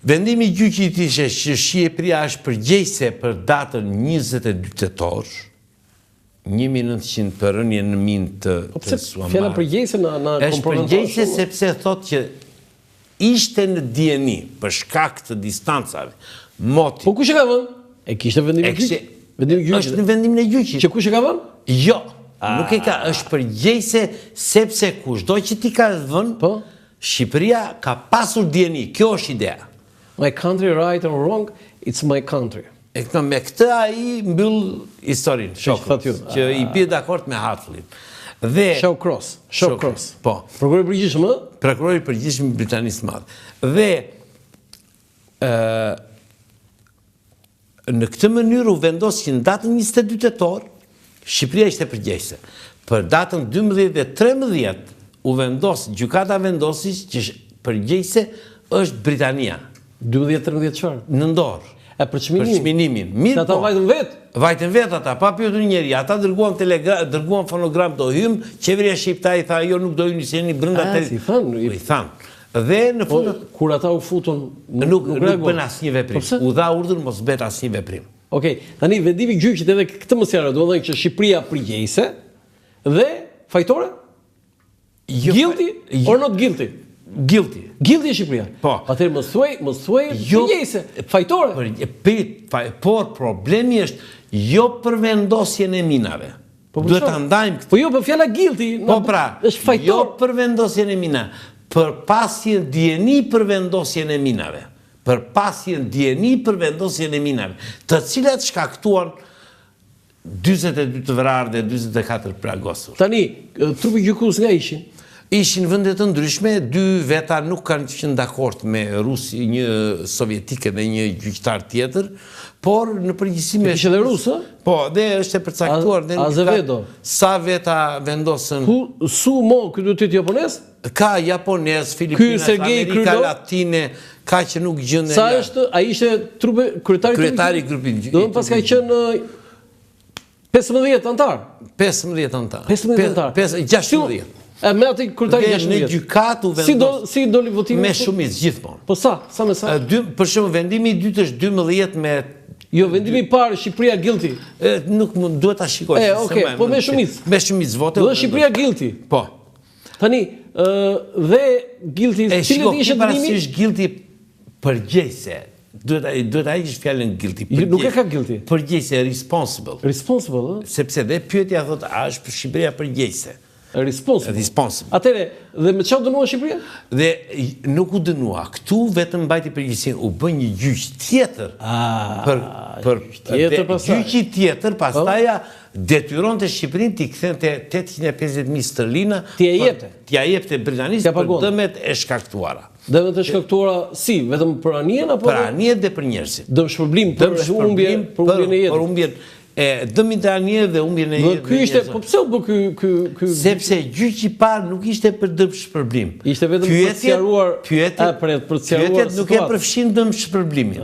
Vendimi i gjyqit ishte që Shqipëria është përgjegjëse për datën 22 tetor, 1900 për rënien në minë të Suamar. Fjala përgjegjëse na është përgjegjëse sepse thotë që ishte në dieni për shkak të distancave. Moti. Po kush e ka vënë? E kishte vendimin e gjyqit. Vendimi i gjyqit. Është në vendimin e gjyqit. Që kush e ka vënë? Jo. Nuk e ka, është përgjegjëse sepse kushdo që ti ka vënë, Po. Shqipëria ka pasur dieni. Kjo është ideja. My country, right or wrong, it's my country. Me këtë ai mbyll historinë, shokët, që i bie dakord me Hatfullin. Dhe Show cross. Po. Prokurori i përgjithshëm, Prokurori i përgjithshëm i Britanisë së Madhe. Dhe në këtë mënyrë u vendos që në datën 22 tetor Shqipëria ishte përgjegjëse. Për datën 12 dhe 13 u vendos, gjykata vendosi që përgjegjëse është Britania. 12-13 çfarë? Në dorë. Për çminimin. Mirë, ata vajtën vetë. Vajtën vetë ata, pa pyetur njeri. Ata dërguan fonogram do hym, qeveria shqiptare i tha jo nuk do hyni se jeni brenda si thanë. I thanë. Dhe në fund kur ata u futun nuk bën asnjë veprim. U dha urdhër mos bëhet asnjë veprim. Okej, tani vendimi i gjyqit edhe këtë mos jarë, domethënë që Shqipëria përgjegjëse dhe fajtore? Guilty or not guilty? Guilty. Guilty e Shqipëria. Po. Atëherë mos thuaj përgjegjëse, fajtore. Por problemi është jo për vendosjen e minave. Duhet ta ndajmë këtë. Po jo, për fjala guilty, po pra, është fajtor. Jo për vendosjen e minave, për pasjen dieni për vendosjen e minave. Për pasjen dieni për vendosjen e minave, të cilat shkaktuan 42 të vrarë dhe 44 plagosur. Tani, trupi gjykues nga ishin? Ishin vende të ndryshme, 2 veta nuk kanë qenë dakord me Rusi, një sovjetike dhe një gjyqtar tjetër, por në përgjithësi me kishte dhe rusë? Po, dhe është e përcaktuar dhe Azevedo. Sa veta vendosën. Ky duhet të jetë japonez? Ka japonez, Filipinas, Amerika Latine, ka që nuk gjendën. Sa është, ai ishte kryetari i grupit. Do të pas ka qenë 15 antar. 15 antar. 16. Me atë kryetari 16. Në gjykat u vendos. Si doli votimi? Me shumicë gjithmonë. Po sa? Sa me sa? Për shembull, vendimi i dytë është 12 me. Jo, vendimi i parë Shqipëria guilty. Nuk duhet ta shikoj. Okej, po me shumicë. Me shumicë vote. Do Shqipëria guilty. Po. Tani, dhe guilty, cilët ishte dënimi? Është guilty përgjegjëse. Duhet ai është fjalën guilty. Nuk e ka guilty. Përgjegjëse, responsible. Responsible, ëh? Sepse dhe pyetja thotë, a është për Shqipëria përgjegjëse? Responsible. Atëre, dhe me çfarë dënua Shqipëria? Dhe nuk u dënua. Këtu vetëm mbajti përgjegjësinë, u bën një gjyq tjetër. Gjyqi tjetër pastaj detyronte Shqipërinë t'i kthente 850.000 sterlina t'ia jepte Britanisë për dëmet e shkaktuara. Dëmet e shkaktuara si? Vetëm për anijen apo? Për anijen dhe për njerëzit. Dëmshpërblim për humbjen e jetës. Për humbjen dëmit e anijen dhe humbjen e jetës. Ky ishte, po pse u bë ky? Sepse gjyqi i parë nuk ishte për dëmshpërblim. Ishte vetëm për të sqaruar. Pyetjet nuk e përfshin dëmshpërblimin.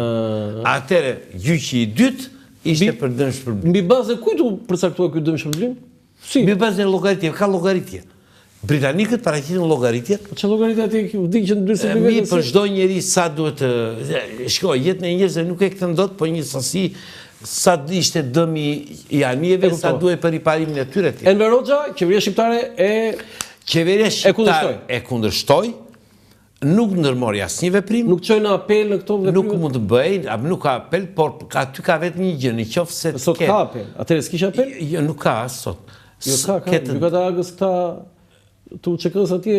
Atëre gjyqi i dytë ishte për dëmshpërblim. Mbi bazë kujt u përcaktua ky dëmshpërblim? Si? Mbi bazën e llogaritjeve, ka llogaritje. Britanikët paraqisin llogaritjet. Po çfarë llogaritje aty vdiq që ndryshe për vetë? Për çdo njeri sa duhet shkoj, jetën e njerëzve nuk e kthen dot, po një sasi sa ishte dëmi i anijeve, sa duhet për riparimin e tyre. Enver Hoxha, qeveria shqiptare e kundërshtoi. Nuk ndërmori asnjë veprim. Nuk çoi në apel në këto veprime. Nuk mund të bëjë, nuk ka apel, por aty ka vetëm një gjë, nëse sot ka apel. Atëherë s'kisha apel? Jo, nuk ka sot. Jo ka. Gjykata Agës këta tu çekës atje.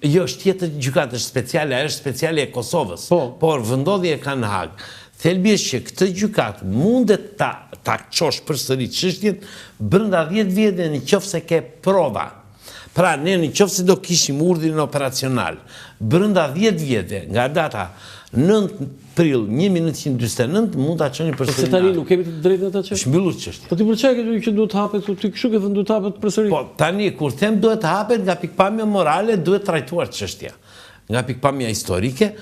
Jo, është tjetër gjykatë speciale, është speciale e Kosovës. Por vendodhja ka në Hag. Thelbi është që këtë gjykatë mundet ta çosh përsëri çështjen brenda 10 vjetëve nëse ke prova. Pra, ne nëse do kishim urdhrin operacional brenda 10 vjetëve nga data 9 prill 1949 mund ta çonin përsëri. Se tani nuk kemi të drejtën ata çështje. Shmbyllur çështja. Po ti pëlqej që duhet të hapet, ti kështu ke thënë duhet të hapet përsëri. Po, tani kur them duhet të hapet nga pikpamja morale, duhet trajtuar çështja. Nga pikpamja historike,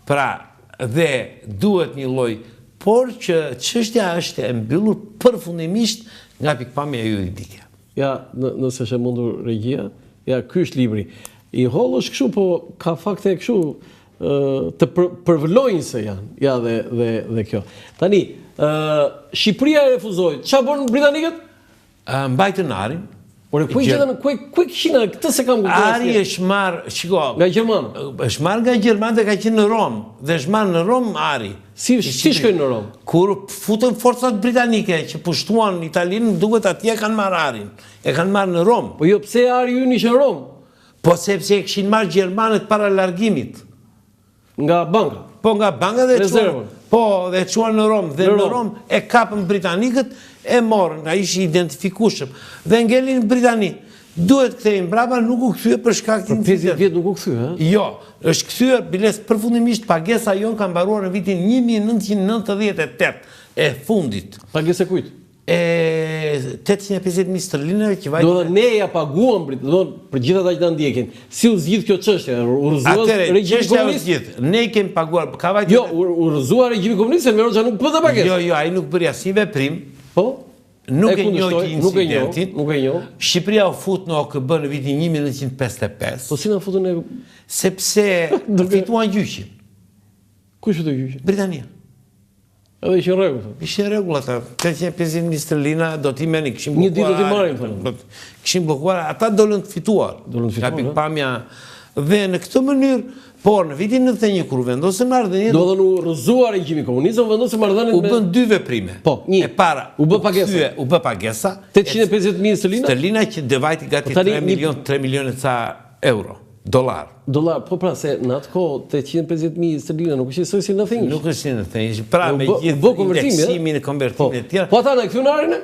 pra dhe duhet një lloj, por që çështja është e mbyllur përfundimisht nga pikpamja juridike. Ja, nëse është e mundur regjia, ja ky është libri. I holl është kështu, po ka fakte kështu përvëllojnë se janë, ja dhe kjo. Tani, Shqipëria e refuzoi. Çfarë bën britanikët? Mbajtën arin. Por ku kishin këtë se kam kuptuar. Ari është marrë, shiko. Nga Gjermanë. Është marrë nga Gjermanë dhe ka qenë në Rom. Dhe është marrë në Rom Ari. Si shkojnë në Rom? Kur futën forcat britanike që pushtuan Italinë, duket atje kanë marrë Arin. E kanë marrë në Rom. Po jo, pse Ari ynë ishte në Rom? Po sepse e kishin marrë Gjermanët para largimit. Nga banka. Po nga banka dhe çuan. Po, dhe çuan në Rom. Dhe në Rom e kapën britanikët, e morën, ai ishte identifikueshëm. Dhe ngelin në Britani. Duhet kthejnë brapa, nuk u kthye për shkak të incidentit. 50 vjet nuk u kthye, ëh? Jo, është kthyer biles përfundimisht pagesa jon ka mbaruar në vitin 1998 e fundit. Pagesa kujt? 850.000 sterlinave që vajte. Do dhe ne ja paguam për gjithë ata që na ndjekin. Si u zgjidh kjo çështje? U rrëzuar regjimi komunist? Ne kemi paguar, ka vajte. Jo, u rrëzuar regjimi komunist, Enver nuk bëte pagesë. Jo, ai nuk bëri asnjë veprim. Po? Nuk e njohë incidentin. Nuk e njoh. Shqipëria u fut në OKB në vitin 1955. Po si na futën ne? Sepse fituan gjyqin. Kush fitoi gjyqin? Britania. Edhe ishin rregull. Ishin rregull ata. 850.000 sterlina do t'i merrin, kishin bllokuar. Një ditë do t'i marrin thonë. Kishin bllokuar, ata dolën të fituar. Nga pikpamja dhe në këtë mënyrë, por në vitin 91 kur vendosën marrëdhënie, do të rrëzuar regjimi komunist, vendosën marrëdhënien u bën dy veprime. Po, një. E para, u bë pagesa. U bë pagesa. 850.000 sterlina. Sterlina që devajti gati 3 milionë ca euro. Dollar, po pra se në atë kohë 850.000 sterlina nuk është si nothing. Nuk është si nothing, pra me gjithë indeksimin e konvertimit e tjera. Po ata na kthyën arin?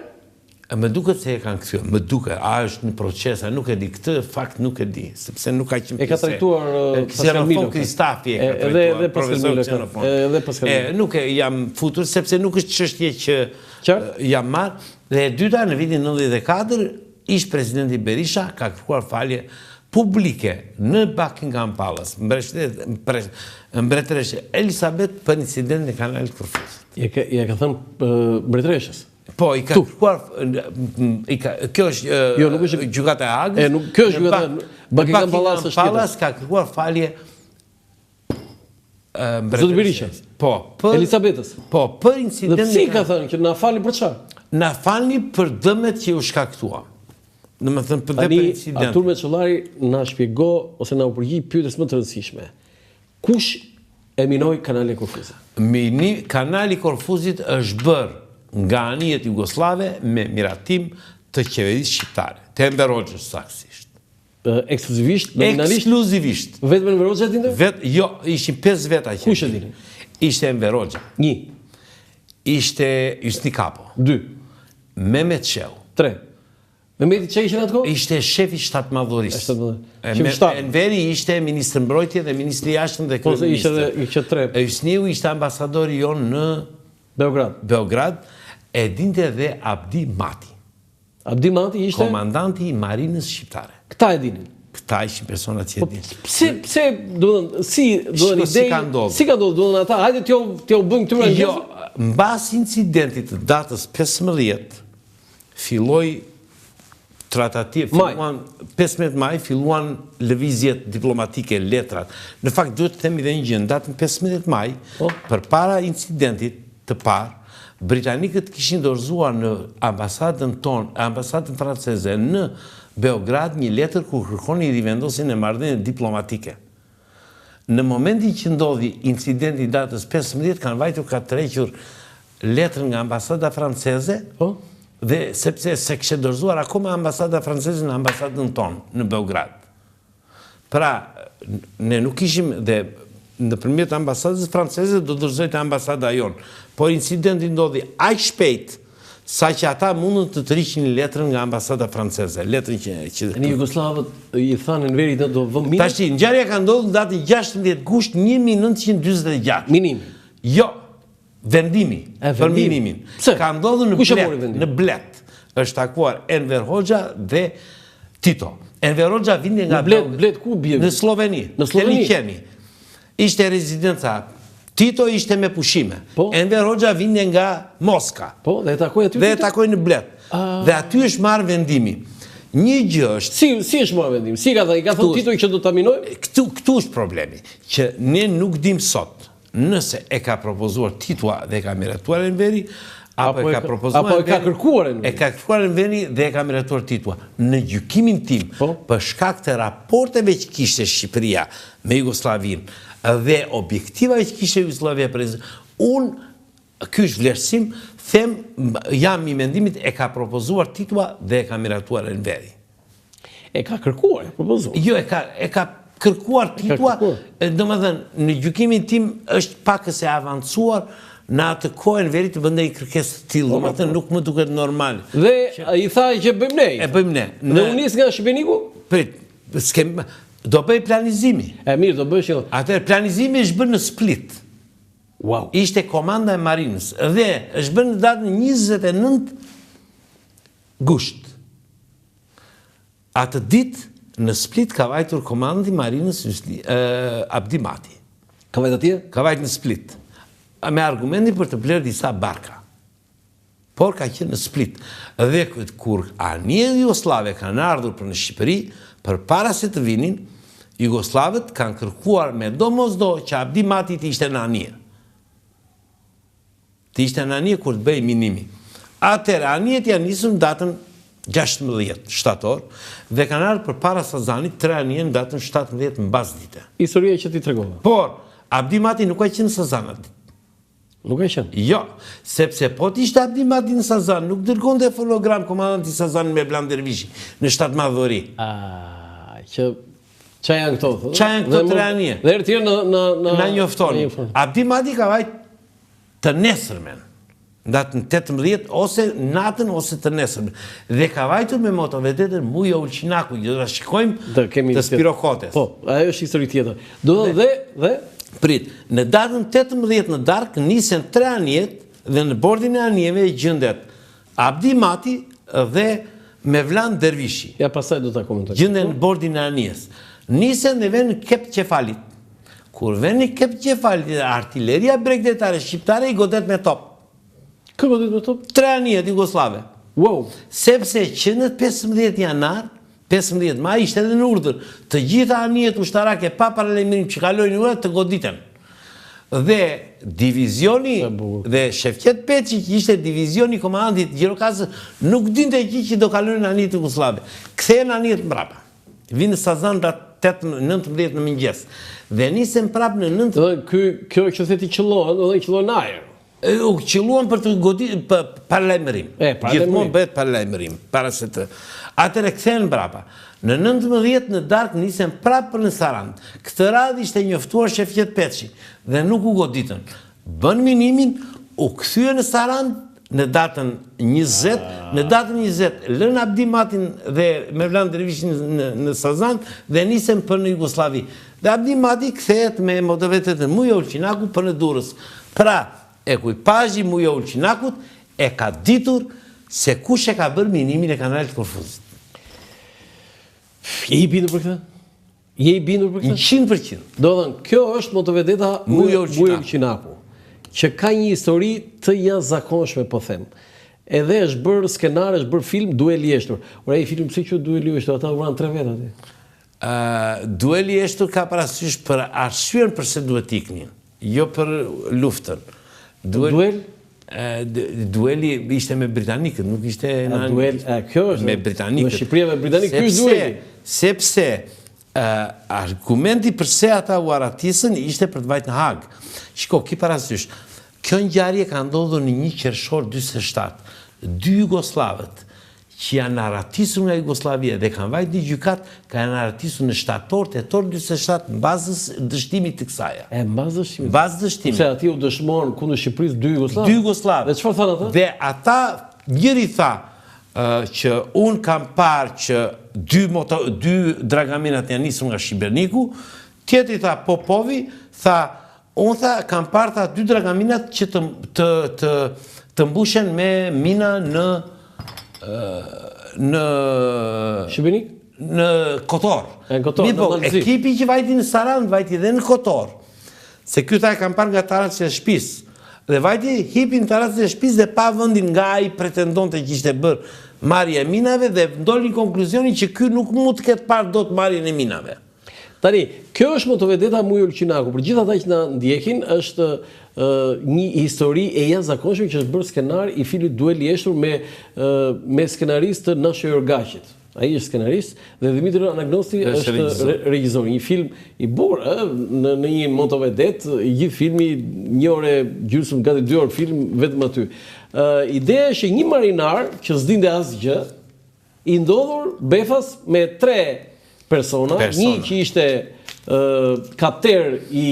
Më duket se e kanë kthyer, më duket, a është në proces, a nuk e di, këtë fakt nuk e di, sepse nuk ka qenë. E ka trajtuar Xenofon Kristafi e ka trajtuar, profesor Xenofon. Edhe Pascal. Nuk e jam futur sepse nuk është çështje që jam marrë. Dhe e dyta, në vitin 94, ish presidenti Berisha ka kërkuar falje publike në Buckingham Palace, mbretëreshe Elizabeth për incidentin e kanalit Korfuzit. Ja ka thënë mbretëreshës. Po, i ka kërkuar, kjo është gjykata e Hagës. Kjo është gjykata e Buckingham Palace është Palace ka kërkuar falje Zotë Berisha. Po, Elizabetës. Po, për incidentin. Dhe si ka thënë që na falni për çfarë? Na falni për dëmet që u shkaktuan. Në më thënë për dhe për incident. Artur Meçollari na shpjego ose na u përgjigj pyetjes më të rëndësishme. Kush e minoi kanalin Korfuzit? Kanali Korfuzit është bërë nga anijet jugoslave me miratim të qeverisë shqiptare. Të Enver Hoxhës saktësisht. Ekskluzivisht, nominalisht? Ekskluzivisht. Vetëm Enver Hoxha dinte? Jo, ishin 5 veta që. Kush e dini? Ishte Enver Hoxha. 1. Ishte Yusni Kapo. 2. Mehmet Shehu. 3. Mehmeti që ishte në atë kohë? Ishte shefi shtatë madhurisë. Shtatë. Enveri ishte ministri mbrojtje dhe ministri jashtëm dhe kryeministri. Po ishte 3. Yusniu ishte ambasadori jon në Beograd. E dinte dhe Abdi Mati. Abdi Mati ishte komandanti i marinës shqiptare. Këta e dinin. Këta ishin personat që e dinin. Pse si ka ndodhur? Do ata, hajde t'ju bëjmë këtyre njerëzve. Jo, mbas incidentit të datës 15 filloi tratativ, 15 maj filluan lëvizjet diplomatike, letrat. Në fakt duhet të themi dhe një gjë, në datën 15 maj, përpara incidentit të parë, britanikët kishin dorëzuar në ambasadën franceze në Beograd një letër ku kërkonin rivendosjen e marrëdhënieve diplomatike. Në momentin që ndodhi incidenti datës 15, kanë vajtur ka tërhequr letrën nga ambasada franceze, dhe sepse se kishte dorëzuar akoma ambasada franceze në ambasadën tonë në Beograd. Pra, ne nuk ishim dhe nëpërmjet ambasadës franceze do dorëzohej ambasada jonë. Por incidenti ndodhi aq shpejt sa që ata mundën të tërhiqin letrën nga ambasada franceze. Letrën që në Jugosllavët i thanë Enverit do vëmë minim. Tash ngjarja ka ndodhur në datën 16 gusht 1946. Minim. Jo, vendimi për minimin. Ka ndodhur në Bled. Është takuar Enver Hoxha dhe Tito. Enver Hoxha vinte nga Bled ku bie? Në Sloveni. Në Sloveni. Ishte rezidenca. Tito ishte me pushime. Enver Hoxha vinte nga Moska. Po, dhe takoi aty. Dhe takoi në Bled. Dhe aty është marrë vendimi Një gjë është... Si është mua vendim? Si ka thënë Tito që do ta minojë? Këtu është problemi, që ne nuk dim sot nëse e ka propozuar Tito dhe e ka miratuar Enveri, apo e ka kërkuar Enveri. E ka kërkuar Enveri dhe e ka miratuar Tito. Në gjykimin tim, për shkak të raporteve që kishte Shqipëria me Jugosllavinë dhe objektivave që kishte Jugosllavia unë ky është vlerësim, them, jam i mendimit e ka propozuar Tito dhe e ka miratuar Enveri. E ka kërkuar, propozuar. Jo, e ka kërkuar Tito, domethënë në gjykimin tim është pakës e avancuar në atë kohë Enveri të bëndej kërkesë të tillë, domethënë nuk më duket normal. Dhe i tha që bëjmë ne. E bëjmë ne. Dhe u nis nga Shqipeniku? Prit, do bëj planizimi. E mirë, do bësh. Atëherë planizimi është bërë në Split. Wow. Ishte komanda e Marinës dhe është bërë në datën 29 gusht. Atë ditë në Split ka vajtur komandi Marinës Abdi Mati. Ka vajtë atje? Ka vajtë në Split. Me argumenti për të blerë disa barka. Por ka qenë në Split. Dhe kur anije Jugoslave kanë ardhur për në Shqipëri, për para se të vinin, Jugoslavët kanë kërkuar me do mos do që Abdi Mati të ishte në anije. Të ishte në anije kur të bëj minimi. Atëherë, anijet janë nisur në datën 16 shtator dhe kanë ardhur për para Sazanit 3 anije në datën 17 mbasdite. Historia që ti tregova. Por, Abdi Mati nuk ka qenë në Sazan atë. Nuk ka qenë? Jo, sepse po të ishte Abdi Mati në Sazan, nuk dërgonte fonogram komandanti Sazan me Blan Dervishi në shtatë madhori. Qa janë këto? Qa janë këto 3 anije? Dhe erë tjerë në njoftoni. Abdi Mati ka vajtë të nesërmen, datën 18 ose natën ose të nesërmen. Dhe ka vajtur me motovedetën Mujo Ulqinaku, që do të shikojmë të Spirokotes. Po, ajo është histori tjetër. Dhe? Prit, në datën 18 në darkë nisen 3 anijet dhe në bordin e anijeve gjendet Abdi Mati dhe Mevlan Dervishi. Ja, pasaj do të komentoj. Gjendet në bordin e anijes. Nisen dhe venë Kep Qefalit. Kur veni Kep Qefalit, artilleria bregdetare shqiptare i godet me top. Kë godet me top? 3 anijet Jugoslave. Wow. Sepse që në 15 janar, 15 maj ishte edhe në urdhër, të gjitha anijet ushtarake pa paralajmërim që kalojnë ura të goditen. Dhe divizioni dhe Shefqet Peçi, që ishte divizioni komandantit Gjirokasës, nuk dinte që do kalojnë anijet Jugoslave. Kthehen anijet mbrapa. Vinë Sazan datë 19 në mëngjes. Dhe nisem prapë në 19... Kjo që theti qëllohen, dhe qëllohen në ajer. U qëlluan për të godit, për paralajmërim. Gjithmonë bëhet paralajmërim, para se të... Atëre kthehen mbrapa. Në 19 në darkë nisem prapë për në Sarand. Këtë radhë ishte njoftuar Shefqet Peçi dhe nuk u goditën. Bën minimin, u kthye në Sarand në datën 20, në datën 20 lën Abdi Matin dhe Mevlan Dervishin në Sazan dhe nisem për në Jugoslavi. Dhe Abdi Mati kthehet me motovedetën Mujo Ulqinaku për në Durrës. Pra, ekuipazhi Mujo Ulqinakut e ka ditur se kush e ka bërë minimin e kanalit Korfuzit. Je i bindur për këtë? Je i bindur për këtë? 100%. Do dhënë, kjo është motovedeta Mujo Ulqinaku, që ka një histori të jashtëzakonshme, po them. Edhe është bërë skenar, është bërë film, Dueli i Eshtur. Ora, i film pse quhet Dueli i Eshtur? Ata vranë 3 vetë aty. Dueli i Eshtur ka parasysh për arsyen përse duhet iknin, jo për luftën. Duel? Dueli ishte me Britanikët, nuk ishte kjo është me Britanikët. Në Shqipëria me Britanikët, kjo është dueli. Sepse argumenti përse ata u aratisën ishte për të vajtë në Hag. Shiko, ki parasysh, kjo ngjarje ka ndodhur në 1 qershor 47. 2 Jugoslavët që janë aratisur nga Jugoslavia dhe kanë vajtë një gjykat, kanë aratisur në shtator, tetor 47 në bazës dështimit të kësaja. Në bazë dështimit? Bazë dështimit. Se ati u dëshmonë kundër Shqipërisë 2 Jugoslavë? 2 Jugoslavë. Dhe çfarë thanë ata? Dhe ata, njëri tha që unë kam parë që 2 dragaminat janë nisur nga Shqiberniku, tjetri tha Popovi, tha, unë tha, kam parë tha 2 dragaminat që të mbushen me mina në Shqibenik? Në Kotor. Në Kotor, në Vallëzi. Ekipi që vajti në Sarand, vajti dhe në Kotor. Se kjo ta e kam parë nga tarat që e shpis. Dhe vajti hipin terrasën e shtëpisë dhe pa vendin nga ai pretendonte që ishte bërë marrje e minave dhe ndolin konkluzionin që ky nuk mund të ketë parë dot marrjen e minave. Tani, kjo është motovedeta Mujo Ulqinaku. Për gjithë ata që na ndjekin, është një histori e jashtëzakonshme që është bërë skenar i filmit Duel i Eshtur me skenarist të Nasho Jorgaqit. Ai është skenarist dhe Dimitri Anagnosti është regjisor. Një film i bukur, në një motovedet, gjithë filmi 1 orë gjysmë, gati 2 orë film vetëm aty. Ideja është një marinar që s'dinte asgjë, i ndodhur befas me 3 persona, një që ishte kapter i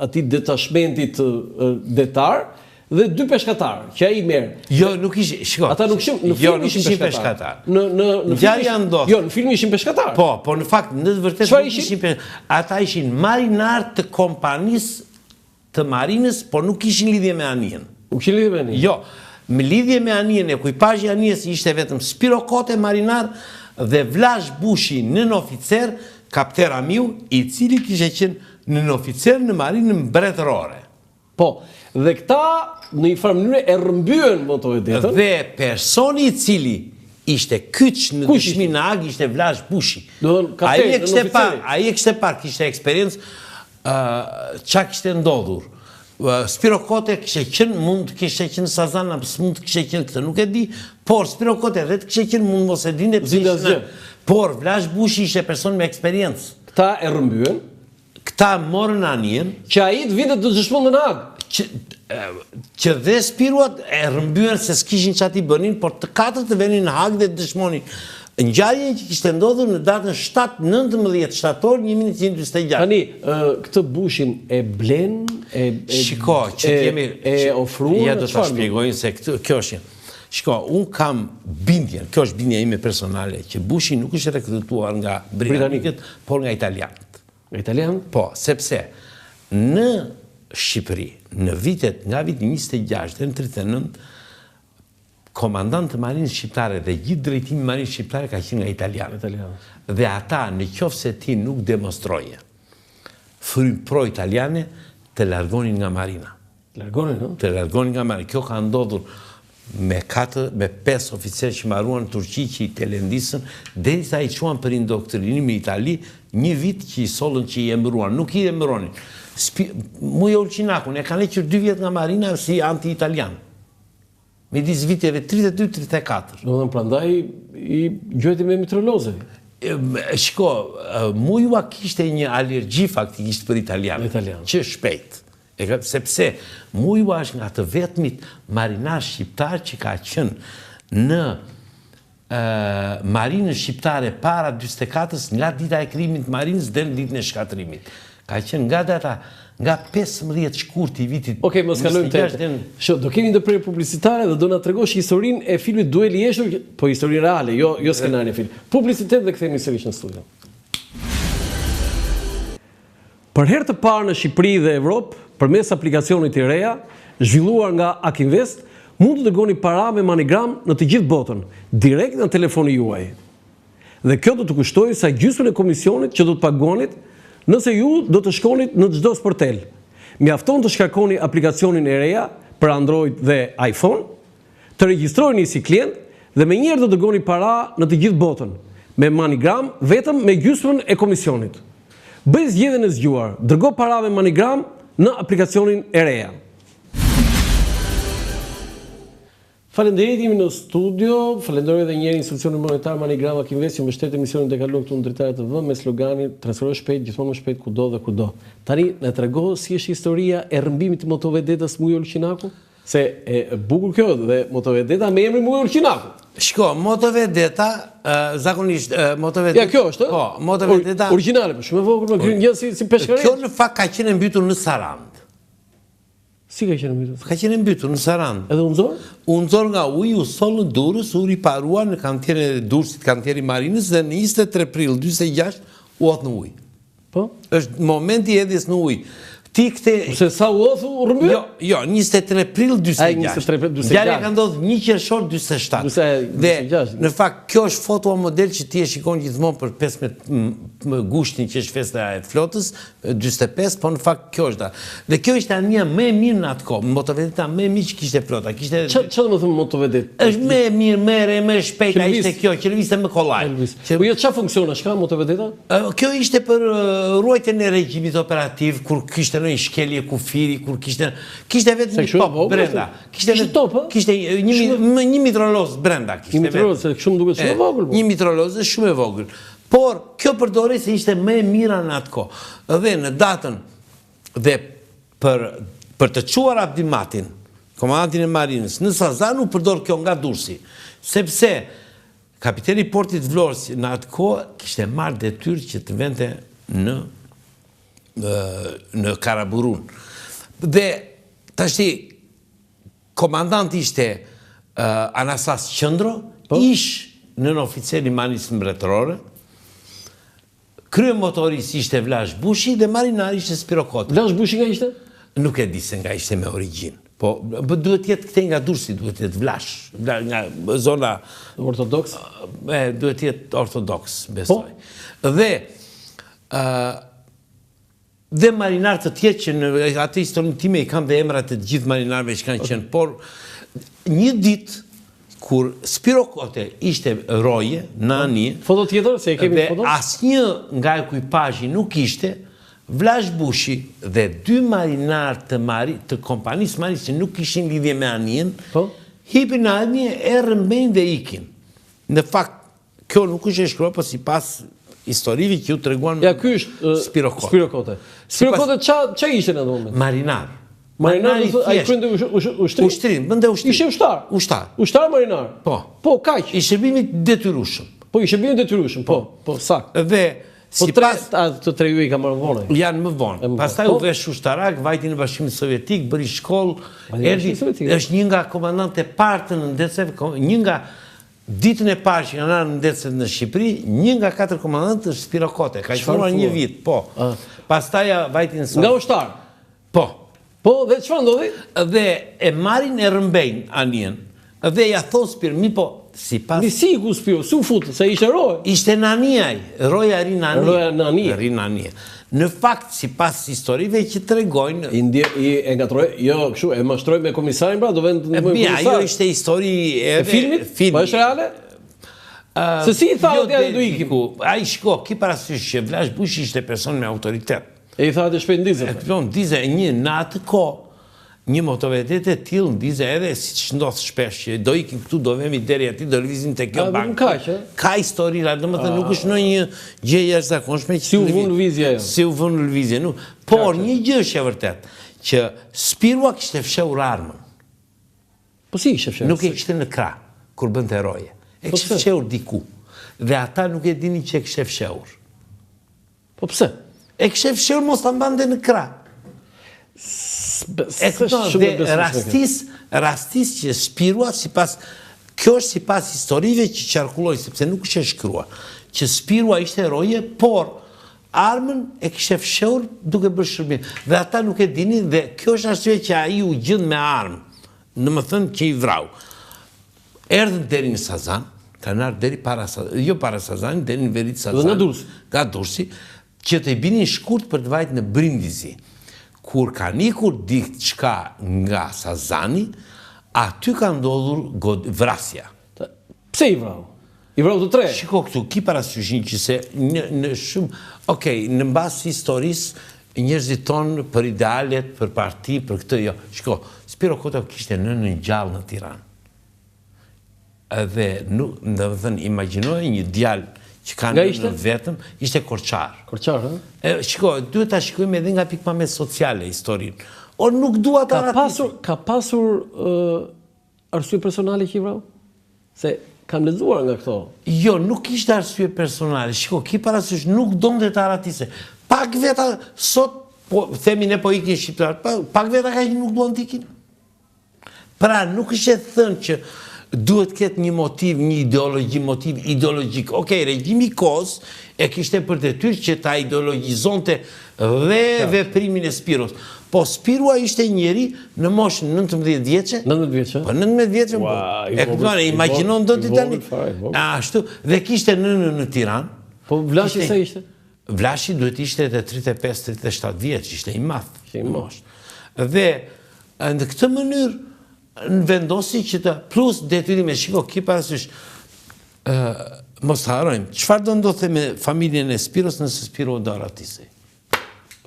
atij detachmentit detar dhe 2 peshkatar, që ai merr. Jo, nuk ishin, shiko. Ata nuk ishin peshkatar. Jo, në film ishin peshkatar. Po në fakt në të vërtetë nuk ishin peshkatar. Ata ishin marinar të kompanisë të marinës, por nuk kishin lidhje me anijen. Nuk kishin lidhje me anijen. Jo, me lidhje me anijen e ekuipazhi i anijes ishte vetëm Spiro Kote marinar dhe Vlash Bushi nën oficer, kapter Amiu, i cili kishte qenë nën oficer në marinën mbretërore. Po, dhe këta në një farë mënyrë e rrëmbyen motovedetën. Dhe personi i cili ishte kyç në dëshmi në Ag ishte Vlash Bushi. Ai e kishte parë, kishte eksperiencë çka kishte ndodhur. Spiro Kote mund të kishte qenë Sazan, apo mund të kishte qenë këtë, nuk e di, por Spiro Kote edhe të kishte qenë mund mos e dinte pse. Por Vlash Bushi ishte person me eksperiencë. Këta e rrëmbyen. Këta morën anijen. Që ai të vinte të dëshmonte në Ag. Që dhe Spiruat e rrëmbyen se s'kishin çati bënin, por të 4 të venin në Hag dhe të dëshmonin ngjarjen që kishte ndodhur në datën 19 shtator 1946. Tani, këtë Bushin e blen, shiko, që jemi ofruar. Ja do ta shpjegoj se kjo është. Shiko, un kam bindjen, kjo është bindja ime personale, që Bushi nuk është rekrutuar nga britanikët, por nga italianët. Nga italianët? Po, sepse në Shqipëri, në vitet nga viti 26 dhe në 39, komandant të marinës shqiptare dhe gjithë drejtimi marinës shqiptare ka qenë nga italianët. Dhe ata, në qoftë se ti nuk demonstroje frym pro-italiane, të largonin nga marina. Të largonin nga marina. Kjo ka ndodhur me 5 oficerë që marruan në Turqi që i telendisën, derisa i quan për indoktrinim në Itali, një vit që i sollën që i emëruan. Nuk i emëronin. Mujo Ulqinaku e kanë hequr 2 vjet nga marina si anti-italian. Midis viteve 32-34. Do të prandaj i gjojti me mitroloze. Shiko, Mujua kishte një alergji faktikisht për italianët, që shpejt. Sepse Mujua është nga të vetmit marinar shqiptar që ka qenë në marinën shqiptare para 44-s, nga dita e krijimit të marinës dhe në ditën e shkatrimit. Ka qenë nga data nga 15 shkurt i vitit. Okej, mos kalojmë te. Do kemi ndërprerje publicitare dhe do na tregosh historinë e filmit Duel i Eshtur, po histori reale, jo skenari i filmit. Publicitet dhe kthehemi sërish në studio. Për herë të parë në Shqipëri dhe Evropë, përmes aplikacionit të reja, zhvilluar nga Akinvest, mund të dërgoni para me MoneyGram në të gjithë botën, direkt në telefonin juaj. Dhe kjo do të kushtojë sa gjysmën e komisionit që do të pagonit nëse ju do të shkonit në çdo sportel. Mjafton të shkarkoni aplikacionin e reja për Android dhe iPhone, të regjistrojeni si klient dhe menjëherë do të dërgoni para në të gjithë botën, me MoneyGram vetëm me gjysmën e komisionit. Bëj zgjedhjen e zgjuar, dërgo para me MoneyGram në aplikacionin e reja. Falenderit, jemi në studio. Falenderoj edhe njëherë institucionin monetar MoneyGram Akinvest që mbështet emisionin e kaluar këtu në Dritare TV me sloganin transfero shpejt, gjithmonë më shpejt kudo dhe kudo. Tani na trego si është historia e rrëmbimit të motovedetës Mujo Ulqinaku? Se e bukur kjo dhe motovedeta me emrin Mujo Ulqinaku. Shko, motovedeta zakonisht motovedeta. Ja, kjo është. Po, motovedeta origjinale, po shumë e vogël, me gryn gjë si peshkare. Kjo në fakt ka qenë mbytur në Sarand. Si ka qenë mbytur? Ka qenë mbytur në Sarand. Edhe u nxor? U nxor nga uji, u soll në Durrës, u riparua në kantierin e Durrësit, kantieri marinës dhe në 23 prill 46 u hodh në ujë. Po? Është momenti i hedhjes në ujë. ti këte... Se sa u othu u rëmbyrë? Jo, 23 prill 26. Ngjarja ka ndodhur 1 qershor 47. Dhe në fakt kjo është foto model që ti e shikon gjithmonë për 15 gushtin që është festa e flotës, 45, po në fakt kjo është. Dhe kjo ishte anija më e mirë në atë kohë, motovedeta më e mirë që kishte flota. Çfarë do të thonë motovedet? Është më e mirë, më e shpejtë, ishte kjo, që lëvizte më kollaj. Po jo çfarë funksiona, çka motovedeta? Kjo ishte për ruajtjen e regjimit operativ, kur kishte një shkelje kufiri, kur kishte vetëm një top brenda. Kishte një mitroloz brenda. Një mitroloz, se shumë duket shumë e vogël. Një mitroloz është shumë e vogël. Por kjo përdorej se ishte më e mira në atë kohë. Dhe në datën dhe për të çuar Abdimatin, komandantin e Marinës, në Sazan u përdor kjo nga Durrësi, sepse kapiteni i portit Vlorës në atë kohë kishte marrë detyrë që të vente në Karaburun. Dhe tashti komandant ishte Anastas Qëndro, ish nën oficer i Marinës Mbretërore, krye motoris ishte Vlash Bushi dhe marinar ishte Spiro Koti. Vlash Bushi nga ishte? Nuk e di se nga ishte me origjinë. Po, duhet jetë këtej nga Durrësi, duhet jetë Vlash, nga zona... Ortodoks? Duhet jetë ortodoks, besoj. Dhe marinar të tjerë që në atë historinë time i kam dhe emrat të gjithë marinarve që kanë qenë, por një ditë kur Spiro Kote ishte roje në anije, foto tjetër, se e kemi foto? Dhe asnjë nga ekuipazhi nuk ishte, Vlash Bushi dhe 2 marinar të kompanisë Marinës që nuk ishin lidhje me anijen, hipin në anije, e rëmbejnë dhe ikin. Në fakt, kjo nuk është e shkruar, po sipas historive që ju të reguan Spiro Kote. Spiro Kote. Spiro Kote qa ishte në atë moment? Marinar. Marinar, a i krynde ushtrim? Ushtrim, bënde ushtrim. Ishe ushtar? Ushtar. Ushtar marinar? Po. Po, kaq? I shërbimit detyrushëm. Po, i shërbimit detyrushëm, po, sak. Dhe, si pas... Të tre ju i ka marrë vonë? Janë më vonë. Pastaj u vesh ushtarak, vajti në Bashkimin Sovjetik, bëri shkollë, është një nga komandante partë në ndeceve, një nga ditën e parë që kanë në ndecet në Shqipëri, një nga 4 komandantë është Spiro Kote, ka qënuar një vit, po. Pastaj vajti në Sovjet. Nga ushtar? Po. Po, dhe çfarë ndodhi? Dhe e marrin e rëmbejnë anijen, dhe ja thon Spiro, mi po, si pas... Si ku Spiro, su futë, se ishte roje? Ishte në anijaj, roja ri në anije. Roja në anije. Ri në anije. Në fakt, si pas historive që të regojnë... E ngatroj, jo, kështu, e mashtroj me komisarin, pra, do vend të nëmojnë komisar. Ajo ishte histori... E filmit? Po është reale? Se si i tha o t'ja du ikim? A i shko, ki parasysh që Vlash Bushi ishte person me autoritet. E i tha të shpejt ndizë? Ndizë, një në atë ko, një motovedet e tilë ndizë edhe si që ndodhë shpesh që do ikim këtu, do vemi deri ati, do lëvizim të kjo bankë. Ka histori, do më të nuk është në një gjë jashtëzakonshme. Si u vun lëvizje jo? Si u vun lëvizje, nuk. Por një gjë është e vërtet, që Spirua kishte fshehur armën. Po si kishte fshehur? Nuk e kishte në krah, kur bënte roje. E kishte fshehur diku. Dhe ata nuk e dinin që e kishte fshehur. Po pse? E kishte fshehur mos ta mbante në krah. Rastis që Spirua, kjo është si pas historive që qarkulloj, sepse nuk është e shkrua, që Spirua ishte roje, por armën e kishte fshehur duke bërë shërbim. Dhe ata nuk e dinin, dhe kjo është arsye që ai u gjend me armë, në më thënë që i vrau. Erdhën deri në Sazan, kanë ardhur deri para Sazan, jo para Sazan, deri në veri të Sazan. Nga Durrësi, që të binin shkurt për të vajtë në Brindisi. Kur ka nikur diçka nga Sazani, aty ka ndodhur vrasja. Pse i vrau? I vrau të tre? Shiko këtu, ki parasyshin që se në shumë... Okej, në mbas historisë, njerëzit tonë për idealet, për parti, për këtë, jo. Shiko, Spiro Kote kishte në gjallë në Tiranë. Dhe, në vëthën, imaginoj një djalë që kanë në vetëm, ishte Korçar. Korçar, ha? Shiko, duhet ta shikojmë edhe nga pikpamjet sociale historinë. O nuk dua ta ratisë. Ka pasur arsye personale që i vrau? Se kam lexuar nga këto. Jo, nuk ishte arsye personale. Shiko, ki parasysh nuk donte ta ratisë. Pak veta sot, themi ne po ikin shqiptar, pak veta ka që nuk duan t'ikin. Pra, nuk është e thënë që duhet ketë një motiv, një motiv ideologjik. Okej, regjimi i Kos e kishte për detyrë që ta ideologjizonte dhe veprimin e Spiros. Po Spirua ishte njeri në moshën 19 vjeçe. 19 vjeçe? Po 19 vjeçe. E kupton, imagjinon do ti tani. Ashtu, dhe kishte nënën në Tiranë. Po Vlashi sa ishte? Vlashi duhet ishte edhe 35-37 vjeç, ishte i madh. Dhe në këtë mënyrë vendosi që të plus detyrime, shiko, ki parasysh, mos të harrojmë, çfarë do ndodhte me familjen e Spiros nëse Spiro do ratisej?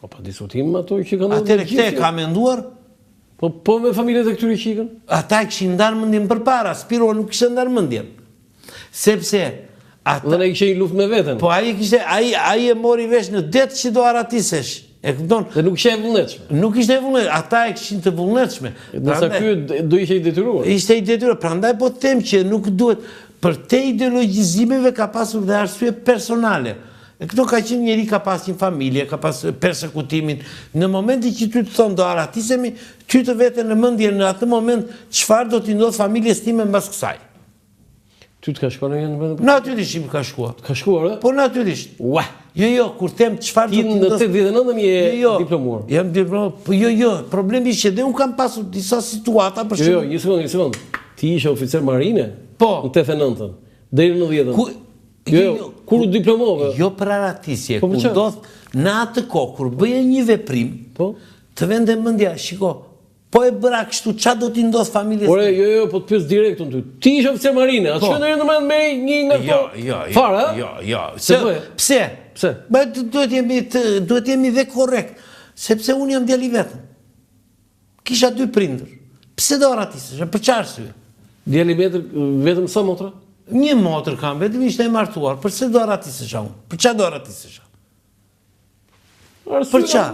Po pa diskutim ato që kanë. Atëre këte ka menduar? Po me familjet e këtyre që ikën? Ata kishin ndarë mendjen përpara, Spiro nuk kishte ndarë mendjen. Sepse dhe ne kishe i luft me veten. Po ai e mori vesh në det që do aratisesh. E kupton? Dhe nuk ishte e vullnetshme. Nuk ishte e vullnetshme, ata e kishin të vullnetshme. Nësa ky do ishte i detyruar. Ishte i detyruar, prandaj po them që nuk duhet për te ideologjizimeve ka pasur dhe arsye personale. Këto ka qenë njeri ka pas një familje, ka pas persekutimin. Në momenti që ty të thonë do aratisemi, ty të vete në mendje në atë moment çfarë do t'i ndodh familjes time mbas kësaj. Ty të ka shkuar në një vend? Natyrisht më ka shkuar. Ka shkuar, e? Po natyrisht. Jo, kur them çfarë do t'i ndodh. Ti në 89 je diplomuar. Jam diplomuar. Po jo, problemi është që dhe unë kam pasur disa situata për shkak. Jo, një sekond. Ti ishe oficer marine? Po. Në 89-ën. Deri në 90-ën. Kur u diplomove? Jo për aratisje, kur ndodh në atë kohë, kur bëje një veprim, të vende mendja, shiko, po e bëra kështu, ç'a do t'i ndodh familjes? Ore, jo, po të pyes direkt unë ty. Ti ishe oficer marine, atë shkon deri në moment me një nga këto. Fare, a? Jo. Pse? Pse? Duhet jemi dhe korrekt, sepse unë jam djali vetëm. Kisha 2 prindër. Pse do aratisësh? Për çfarë arsye? Djali vetëm sa motra? Një motër kam, vetëm ishte e martuar. Përse do aratisesha unë? Për qa do aratisesha? Për qa?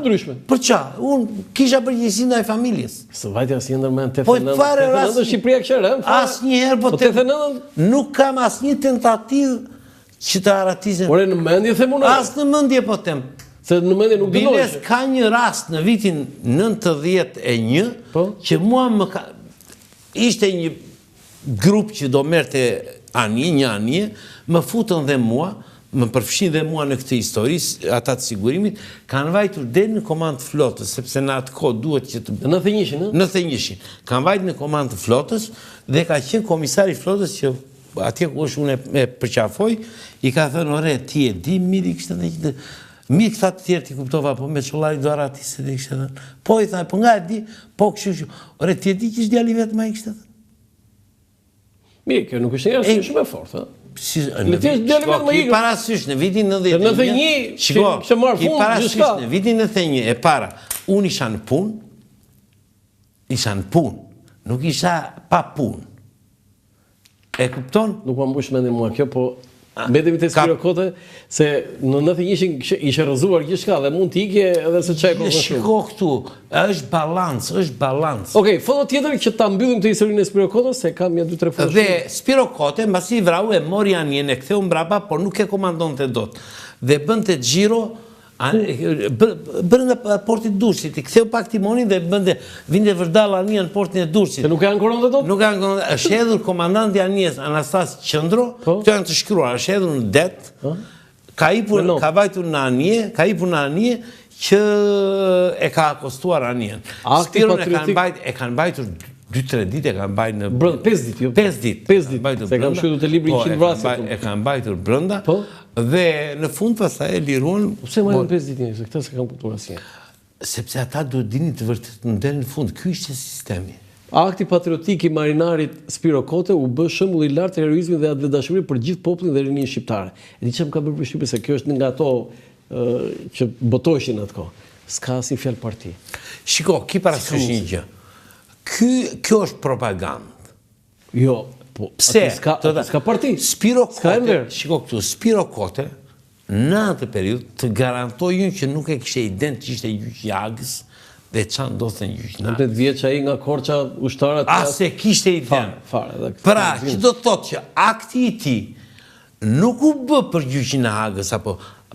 Për qa? Unë kisha përgjegjësi ndaj familjes. Së vajti asë një ndërmen 89. Po fare rast... Shqipëria kësherë, asë njëherë, po 89... Nuk kam asë një tentativë që të aratisem. Ore, në mendje them unë? Asë në mendje po tem. Se në mendje nuk dënojshë. Biles ka një rast në vitin 91 që mua më ka... Ishte një grup që do merte një anje, më futën dhe mua, më përfshin dhe mua në këtë histori, ata të sigurimit, kanë vajtur deri në komandë flotës, sepse në atë kohë duhet që të... Në 91-shin, në? Në 91-shin. Kanë vajtur në komandë flotës dhe ka qenë komisari flotës që atje ku është unë e përqafoj, i ka thënë, ore, ti e di, miri kështë dhe që mirë këta të tjerë ti kuptova, po me qollari do aratisë dhe kështë dhe. Po i thënë, po nga e di, po kështë, ore, ti e di që është djali vetë ma i kështë dhe. Mirë, kjo nuk është një shumë e fortë, Ki parasysh në vitin 91, ki parasysh në vitin 91 e para, unë isha në punë, nuk isha pa punë. E kupton? Nuk më mbush mendin mua kjo, po mbetemi te Spiro Kote, se në 91 ishe rrëzuar gjithçka dhe mund t'ikje edhe se çaj kohë shumë. Shiko këtu, është balans. Okej, foto tjetër që ta mbyllim të historinë e Spiro Kotës, se kam një 2-3 foto. Dhe Spiro Kote, mbasi vrau e mori anjen e ktheu mbrapa, por nuk e komandonte dot. Dhe bënte xhiro brenda portit Durrësit, i ktheu pak timonin dhe vinte vërdall anjen në portin e Durrësit. Se nuk e ankoronte dot? Nuk e ankoronte. Është hedhur komandanti i anjes Anastas Qëndro, këto janë të shkruar, është hedhur në det. Ka vajtur në anje, që e ka akostuar anjen. Spiron e kanë bajtur 2-3 ditë, e kanë bajtur në... 5 ditë, jo? 5 ditë. Se kam shkruar te libri 100 vrasje. E kanë bajtur brenda. Dhe në fund pastaj e liruan... Pse marrin 5 ditë njëse, këta se kam kuptuar asnjë. Sepse ata duhet dini të vërtetë deri në fund, ky ishte sistemi. Akti patriotik i marinarit Spiro Kote u bë shembull i lartë heroizmit dhe atletdashurie për gjithë popullin dhe rinin shqiptare. E di çfarë më ka bërë përshtypje se kjo është nga ato që botoheshin atë kohë. S'ka asnjë fjalë parti. Shiko, ki parasysh një gjë. Kjo është propagandë. Jo. Pse? Ska parti. Spiro Kote, shiko këtu, Spiro Kote, në atë periudhë të garantojnë që nuk e kishte ident që ishte gjyq i Agës dhe çan ndodhte në gjyq. 19 vjeç ai nga Korça ushtarat. Ase kishte ident. Fare. Pra, që do të thotë që akti i tij nuk u bë për gjyqin e Agës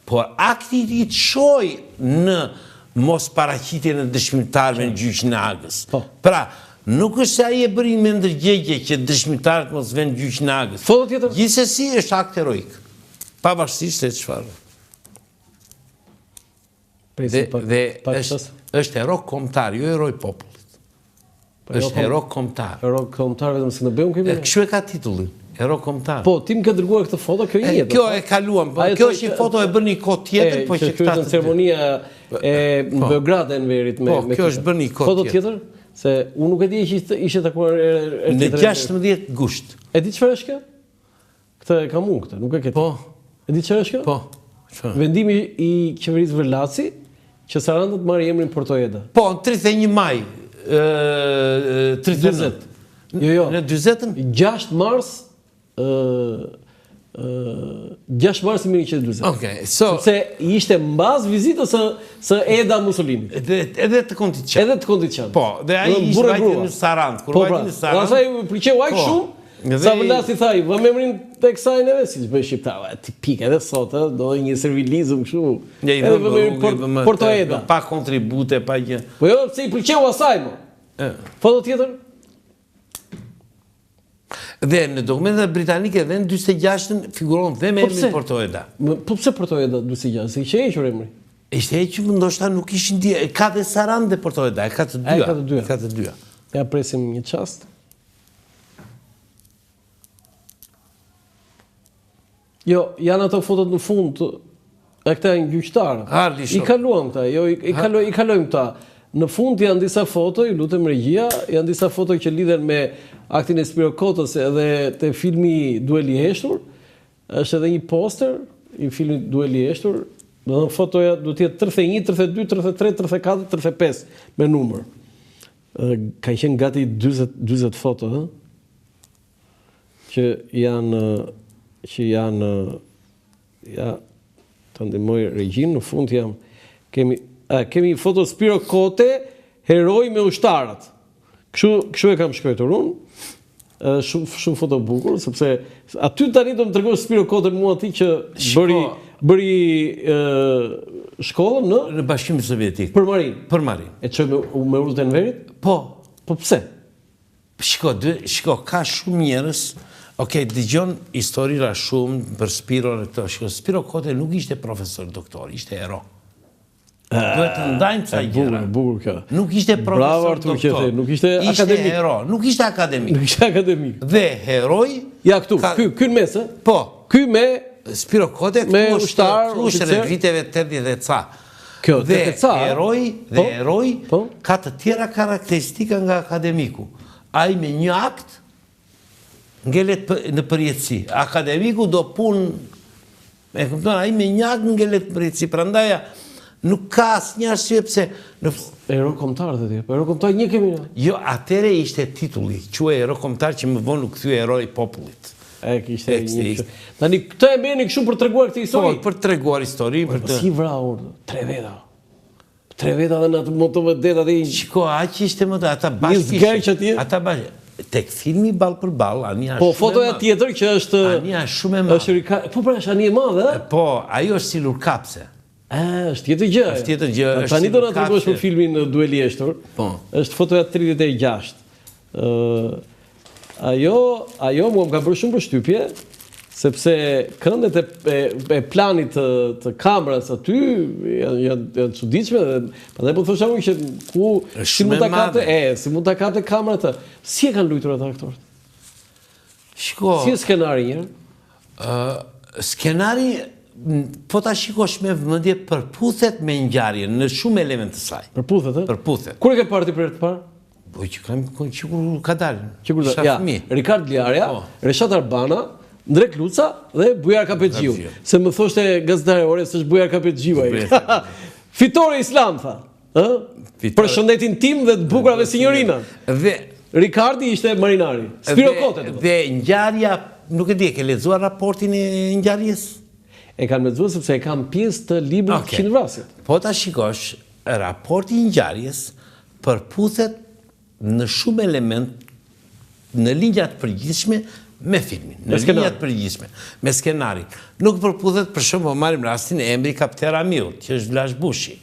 por akti i tij çoi në mos paraqitjen e dëshmitarëve në gjyqin e Agës. Pra, Nuk është se ai e bëri me ndërgjegje që dëshmitarët mos vënë gjyq në agës. Foto tjetër? Gjithsesi është akt heroik. Pavarësisht se çfarë. Dhe është hero kombëtar, jo heroi popullit. Është hero kombëtar. Hero kombëtar vetëm se në bëu kemi. Kështu e ka titullin. Hero kombëtar. Po, ti më ke dërguar këtë foto, kjo i jetë. Kjo e kaluam, kjo është një foto e bërë një kohë tjetër, po që këta në ceremonia e në Beograd e Enverit me po, kjo është bërë një kohë foto tjetër, se unë nuk e di që ishte takuar në 16 gusht. E di çfarë është kjo? Këtë e kam unë këtë, nuk e ke. Po. E di çfarë është kjo? Po. Vendimi i qeverisë Vërlaci që Sarandët marrë emrin Portoeda. Po, në 31 maj 39. Jo. Në 40-ën? 6 mars 6 mars 1940. Okej, sepse ishte mbas vizitës së Eda Mussolini. Edhe të Kondiçan. Edhe të Kondiçan. Po, dhe ai ishte vajti në Sarandë. Kur vajti në Sarandë. Asaj pëlqeu aq shumë. Sa Vëllasi thaj, vëmë emrin tek sajnë edhe siç bëj shqiptar, tipik edhe sot, do një servilizëm kështu. Edhe vëmë Portoeda. Pa kontribute, pa gjë. Po jo, pse i pëlqeu asaj më. Foto tjetër? Dhe në dokumentet britanike dhe në 46-ën figuron dhe me emrin Portoeda. Po pse Portoeda 46? Se ishte hequr emri. Ishte hequr, ndoshta nuk ishin e ka dhe Sarandë dhe Portoeda, e ka të dyja. Ka të dyja. Ja presim një çast. Jo, janë ato fotot në fund, e këta janë gjyqtarë. I kaluam këta, jo, i kalojmë këta. Në fund janë disa foto, ju lutem regjia, janë disa foto që lidhen me aktin e Spiro Kotës edhe te filmi Dueli i Heshtur. Është edhe një poster i filmit Dueli i Heshtur. Do të fotoja duhet të jetë 31, 32, 33, 34, 35 me numër. Ka qenë gati 40 foto, ëh. Që janë ja të ndihmoj regjin, në fund jam kemi foto Spiro Kote, heroi me ushtarët. Kështu e kam shkruar unë. Shumë foto bukur, sepse aty tani do më tregosh Spiro Kote mua aty që bëri shkollën në Bashkimin Sovjetik. Për Marin. Për Marin. E çoj me urtën e Enverit? Po. Po pse? Shiko, ka shumë njerëz. Okej, dëgjon historira shumë për Spiron e këto. Shiko, Spiro Kote nuk ishte profesor doktor, ishte hero. Duhet të ndajmë ca gjëra. Bukur kjo. Nuk ishte profesor doktor. Nuk ishte akademik. Ishte hero, nuk ishte akademik. Nuk ishte akademik. Dhe heroi... Ja këtu, ky në mes, Po. Ky me... Spiro Kote, këtu është në viteve 80 dhe ca. Kjo, dhe heroi ka të tjera karakteristika nga akademiku. Ai me një akt ngelet në përjetësi. Akademiku do punë, e kupton, ai me një akt ngelet në përjetësi. Prandaj nuk ka asnjë arsye pse hero kombëtar të tjerë. Hero kombëtar një kemi ne. Jo, atëre ishte titulli, quhej hero kombëtar që më vonë u kthye heroi i popullit. Kishte një. Tani këtë e bëni kështu për treguar këtë histori. Po, për treguar histori, për të. Si vrau, 3 veta. 3 veta dhe në atë motovedet aty. Shiko, aq ishte më ata bashkë. Ata bashkë. Tek filmi ball për ball, Ania shumë. Po, fotoja tjetër që është Ania shumë e madhe. Po, pra, është Ania e madhe, ë? Po, ajo është silur kapse. Është tjetër gjë. Është tjetër gjë. Tani do na tregosh për filmin Dueli i Heshtur. Po. Është fotoja 36. Ajo mua më ka bërë shumë përshtypje, sepse këndet e planit të kamerës aty janë çuditshme dhe prandaj po thosha unë që si mund ta kapte kamera atë. Si e kanë luajtur ata aktorët? Shiko. Si skenari një? Skenari po ta shikosh me vëmendje përputhet me ngjarjen në shumë elemente të saj. Përputhet, ë? Përputhet. Kur e ke parë ti për të parë? Po që kam ka dalë. Ja, Rikard Ljarja, Reshat Arbana, Ndrek Luca dhe Bujar Kapetxhiu. Se më thoshte gazetare, ore, s'është Bujar Kapetxhiu ai. Fitore Islam, tha. Për shëndetin tim dhe të bukurave sinjorina. Dhe Rikardi ishte marinari. Spiro Kote. Dhe ngjarja, nuk e di, ke lexuar raportin e ngjarjes? E kam lexuar sepse e kam pjesë të librit të Qindvrasjet. Po ta shikosh, raporti i ngjarjes përputhet në shumë element në linjat përgjithshme me filmin, në linjat përgjithshme, me skenarin. Nuk përputhet për shumë, po marrim rastin e emri Kapten Ramiut, që është Vlash Bushi.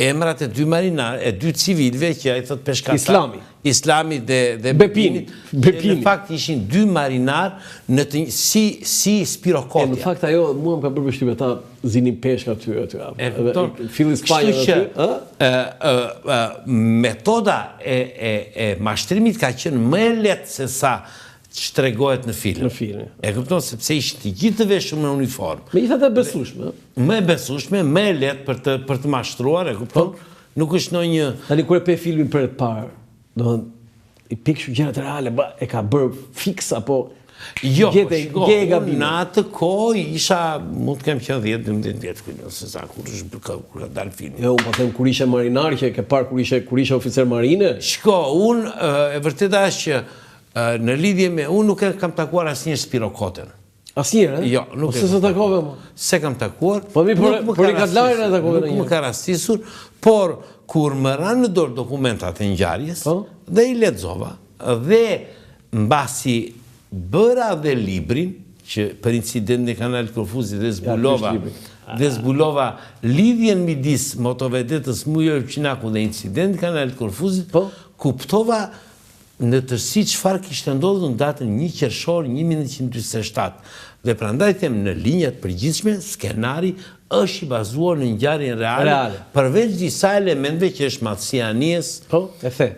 Emrat e dy marinar, e dy civilve, që ai thot peshkata. Islami dhe Bepini. Në fakt ishin dy marinar si Spirokotja. Në fakt ajo mua më ka bërë përshtypje ta zinin peshka aty. Filli Spanja aty. Metoda e mashtrimit ka qenë më e lehtë se sa shtregohet në film. E kupton sepse ishin të gjithë të veshur me uniformë. Megjithatë e besueshme. Më e besueshme, më e lehtë për të mashtruar, e kupton? Nuk është ndonjë. Tani kur e pe filmin për të parë, domethënë i pikë gjërat reale, e ka bërë fiks apo jo, në atë kohë isha, mund të kem qenë 10-12 vjeç se sa kur ka dalë filmi. Jo, unë po them kur ishe marinar, që ke parë kur ishe oficer marine. Shko, unë e vërteta është që në lidhje me unë nuk e kam takuar asnjë Spirokotën. Asnjëherë? Jo, nuk e. Se takove më. Se kam takuar. Po mi por i Gadlarin e takove në një. Nuk më ka rastisur, por kur më ranë në dorë dokumentat e ngjarjes dhe i lexova dhe mbasi bëra dhe librin që për incidentin e Kanalit Korfuzit dhe zbulova lidhjen midis motovedetës Mujo Elçinaku dhe incidentin e Kanalit Korfuzit, kuptova në tërësi çfarë kishte ndodhur në datën 1 qershor 1947. Dhe prandaj them në linjat përgjithshme, skenari është i bazuar në ngjarjen reale, përveç disa elementeve që është madhësia e anijes. Po, e the.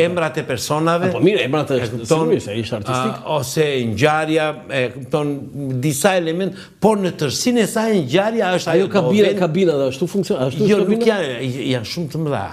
Emrat e personave. Po mirë, emrat e sigurisht, ishte artistik. Ose ngjarja, disa elemente, por në tërësinë e saj ngjarja është ajo kabina dhe ashtu funksionon, Jo, nuk janë shumë të mëdha.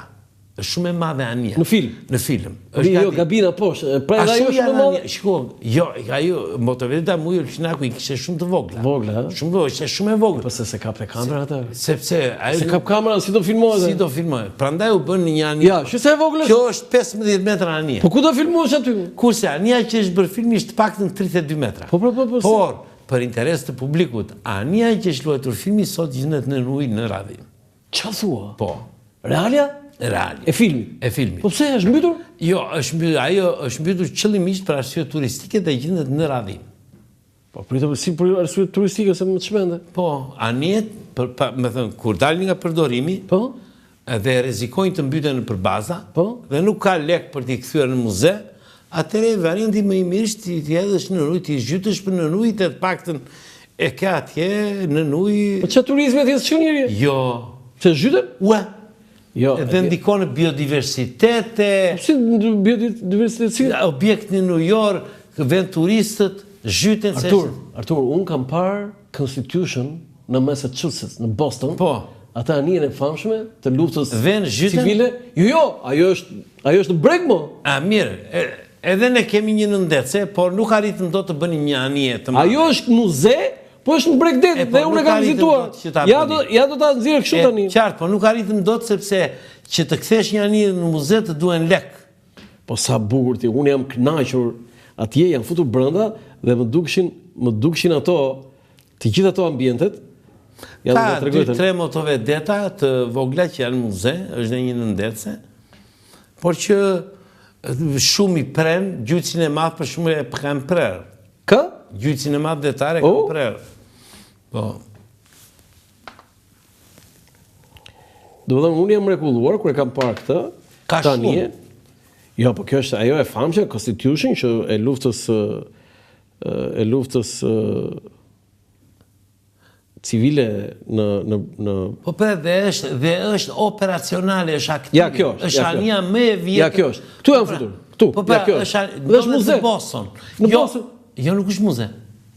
Është shumë e madhe ania. Në film? Në film. Jo, kabina poshtë. Pra edhe ajo shumë e madhe? Shiko, jo, ajo, motovedeta Mujo Elçinaku i kishte shumë të vogla. Vogla, Shumë vogla, ishte shumë e vogla. Po se kap te kamera atë? Sepse ajo... Se kap kamera, si do filmohet? Si do filmohet. Prandaj u bën në një anie. Ja, që se e vogla? Kjo është 15 metra anie. Po ku do filmohesh aty? Kurse ania që është bërë filmi është paktën 32 metra. Por, për interes të publikut, ania që është luajtur filmi sot gjendet në ujë në radhim. Çfarë thua? Po. Realja? Reali. E filmi? E filmi. Po pse është mbytur? Jo, ajo është mbytur qëllimisht për arsye turistike dhe gjendet në radhim. Po si për arsye turistike se më të shmende? Po, anijet, me thënë, kur dalin nga përdorimi, dhe rrezikojnë të mbyten në përbaza, dhe nuk ka lek për t'i kthyer në muze, atëre varianti më i mirë është t'i hedhësh në ujë, t'i zhytësh për në ujë, të paktën e ke atje në ujë. Po çfarë turizmi atje s'ka njëri? Jo. Se zhyten? Ua. Dhe ndikon në biodiversitete. Si biodiversitet? Objekt në New York, vend turistët, zhyten... Artur, unë kam parë Constitution në Massachusetts, në Boston. Po. Ata anijen e famshme të luftës civile. Jo, ajo është në breg, mo. Mirë, edhe ne kemi një nëndece, por nuk arritëm do të bëni një anije të marrë. Ajo është muze, po është në Bregdet dhe unë e kam vizituar. Ja do ta nxjerr kështu tani. Qartë, po nuk arritëm dot sepse që të kthesh një anije në muze të duhen lek. Po sa bukur ti, unë jam kënaqur atje, jam futur brenda dhe më dukshin ato, të gjitha ato ambientet. Ka 2-3 motovedeta të vogla që janë muze, është dhe një nëndece, por që shumë i pren, gjyqin e madh për shumë e kanë prerë. Ka? Gjyqin e madh detare kanë prerë. Po. Do të thonë, unë jam mrekulluar kur e kam parë këtë. Ka shumë. Jo, po kjo është ajo e famshme Constitution që e luftës civile në Po dhe është operacionale, është aktive. Ja, kjo është. Është ania më e vjetër. Ja, kjo është. Tu jam futur. Tu. Ja, kjo është. Dhe është muze. Në Boston. Në Boston. Jo, nuk është muze.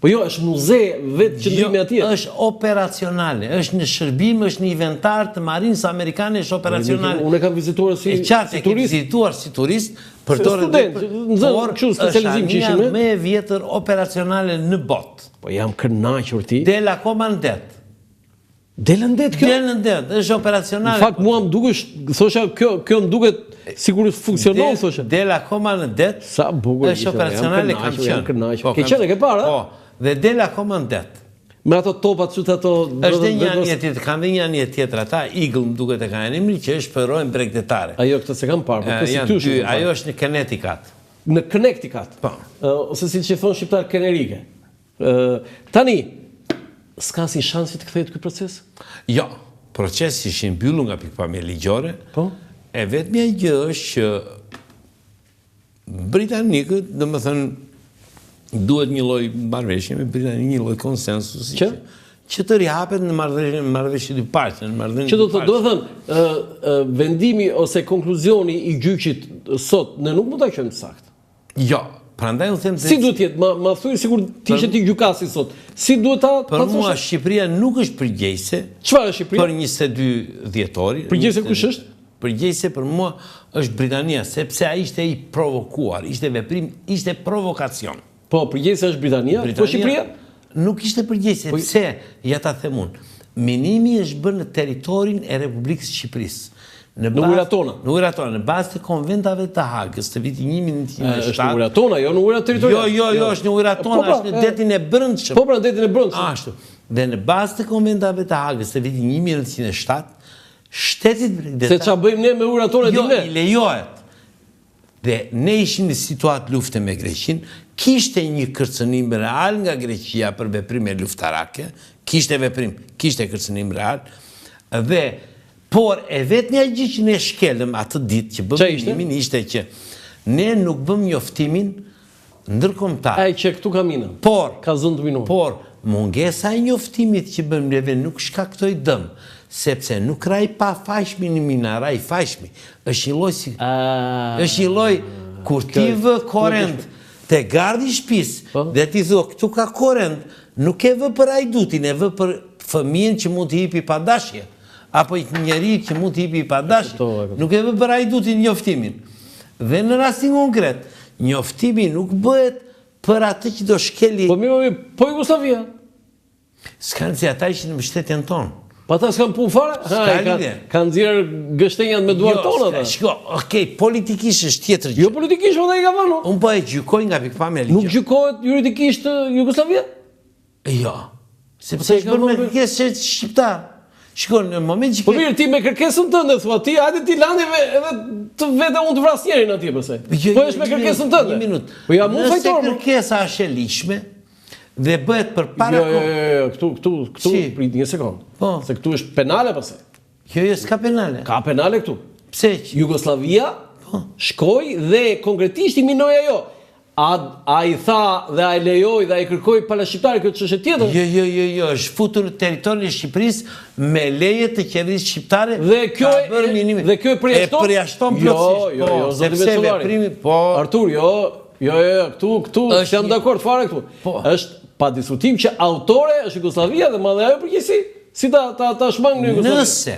Po jo, është muze vetë qëndrimi atje. Është operacionale, është në shërbim, është në inventar të marinës amerikane, është operacionale. Unë e kam vizituar si turist. Qartë, e kam vizituar si turist, por është ania më e vjetër operacionale në botë. Po jam kënaqur ti. Del akoma në det. Del në det kjo? Del në det, është operacionale. Në fakt, mua më dukesh, thosha, kjo më duket sikur funksionon, thosha. Del akoma në det. Sa bukur. Është operacionale, kam qenë. Jam kënaqur. Ke qenë, ke parë? Po. Dhe del akoma në det. Me ato topat që të ato... është dhe një anje tjetër, kanë dhe një anje tjetër, ata Eagle më duket e ka emri që është për rojnë bregdetare. Ajo këtë se kam parë, po Constitution. Ajo është në Connecticut. në Connecticut. Ose si që thonë shqiptar Kenerike. Tani, s'ka si shansi të kthehet ky proces? Jo, procesi ishin mbyllur nga pikpamja ligjore. E vetmja gjë është që britanikët, domethënë, duhet një lloj marrëveshje me Britaninë, një lloj konsensusi që të rihapet në marrëveshje dy palë, në marrëdhënie. Që do të thënë, vendimi ose konkluzioni i gjyqit sot ne nuk mund ta quajmë saktë. Jo, prandaj unë them se si duhet jetë, ma thuaj sikur ti ishe ti gjykatësi sot. Si duhet ta për mua Shqipëria nuk është përgjegjëse. Çfarë është Shqipëria? Për 22 dhjetori. Përgjegjëse kush është? Përgjegjëse për mua është Britania, sepse ai ishte i provokuar, ishte veprim, ishte provokacion. Po, përgjegjëse është Britania, po Shqipëria? Nuk ishte përgjegjëse, pse? Ja ta them unë. Minimi është bërë në territorin e Republikës së Shqipërisë. Në ujëra tona, në bazë të konventave të Hagës të vitit 1907. Është në ujëra tona, jo në ujëra territoriale. Jo, është në ujëra tona, është në detin e Brendshëm. Po, pra në detin e Brendshëm. Ashtu. Dhe në bazë të konventave të Hagës të vitit 1907, shtetit Brexit. Se çfarë bëjmë ne me ujëra tona jo, i lejohet. Dhe ne ishim në situatë lufte me Greqin, kishte një kërcënim real nga Greqia për veprime luftarake, kishte kërcënim real, dhe por e vetmja gjë që ne shkelëm atë ditë që bëmë njëmin ishte që ne nuk bëm njoftimin ndërkombëtar. Ai që këtu ka minën. Ka zënë të minuar. Por mungesa e njoftimit që bëm neve nuk shkaktoi dëm, sepse nuk raj pa fashmi në mina, raj fashmi. Është një lloj kur ti vë korrent te gardi i shtëpisë dhe ti thua këtu ka korrent, nuk e vë për ajdutin, e vë për fëmijën që mund të hipi pa dashje. Apo i njeri që mund të hipi pa dashje, nuk e vë për ajdutin njoftimin. Dhe në rastin konkret, njoftimi nuk bëhet për atë që do shkeli... Po Jugoslavia? S'kanë si ata ishin në mbështetjen tonë. Pa ta s'kanë punë fare? Kanë nxjerrë gështenjat me duar tona ata. Shiko, okej, politikisht është tjetër gjë. Jo politikisht, po ai ka vënë. Unë po e gjykoj nga pikpamja ligjore. Nuk gjykohet juridikisht Jugoslavia? Jo. Sepse është bërë me kërkesë shqiptar. Shiko, në moment që... Po mirë, ti me kërkesën tënde, thua, ti hajde ti lani edhe të vete unë të vras njerin atje përse. Po është me kërkesën tënde. Një minut. Po ja mund fajtor. Nëse kërkesa është e lishme dhe bëhet për para... Jo, këtu, prit një sekundë. Se këtu është penale përse. Jo, s'ka penale. Ka penale këtu. Pse? Jugoslavia shkoj dhe konkretisht i minoj ajo. A i tha dhe a i lejoj dhe a i kërkoj pala shqiptari këtë çështje tjetër? Jo, është futur në teritorin e Shqipërisë me leje të qeverisë shqiptare. Dhe kjo e përjashton? E përjashton plotësisht. Jo, sepse veprimi, Artur, jo, këtu jam dakord fare këtu. Është pa diskutim që autore është Jugoslavia dhe madhe ajo përgjithësi. Si ta shmang në Jugoslavia? Nëse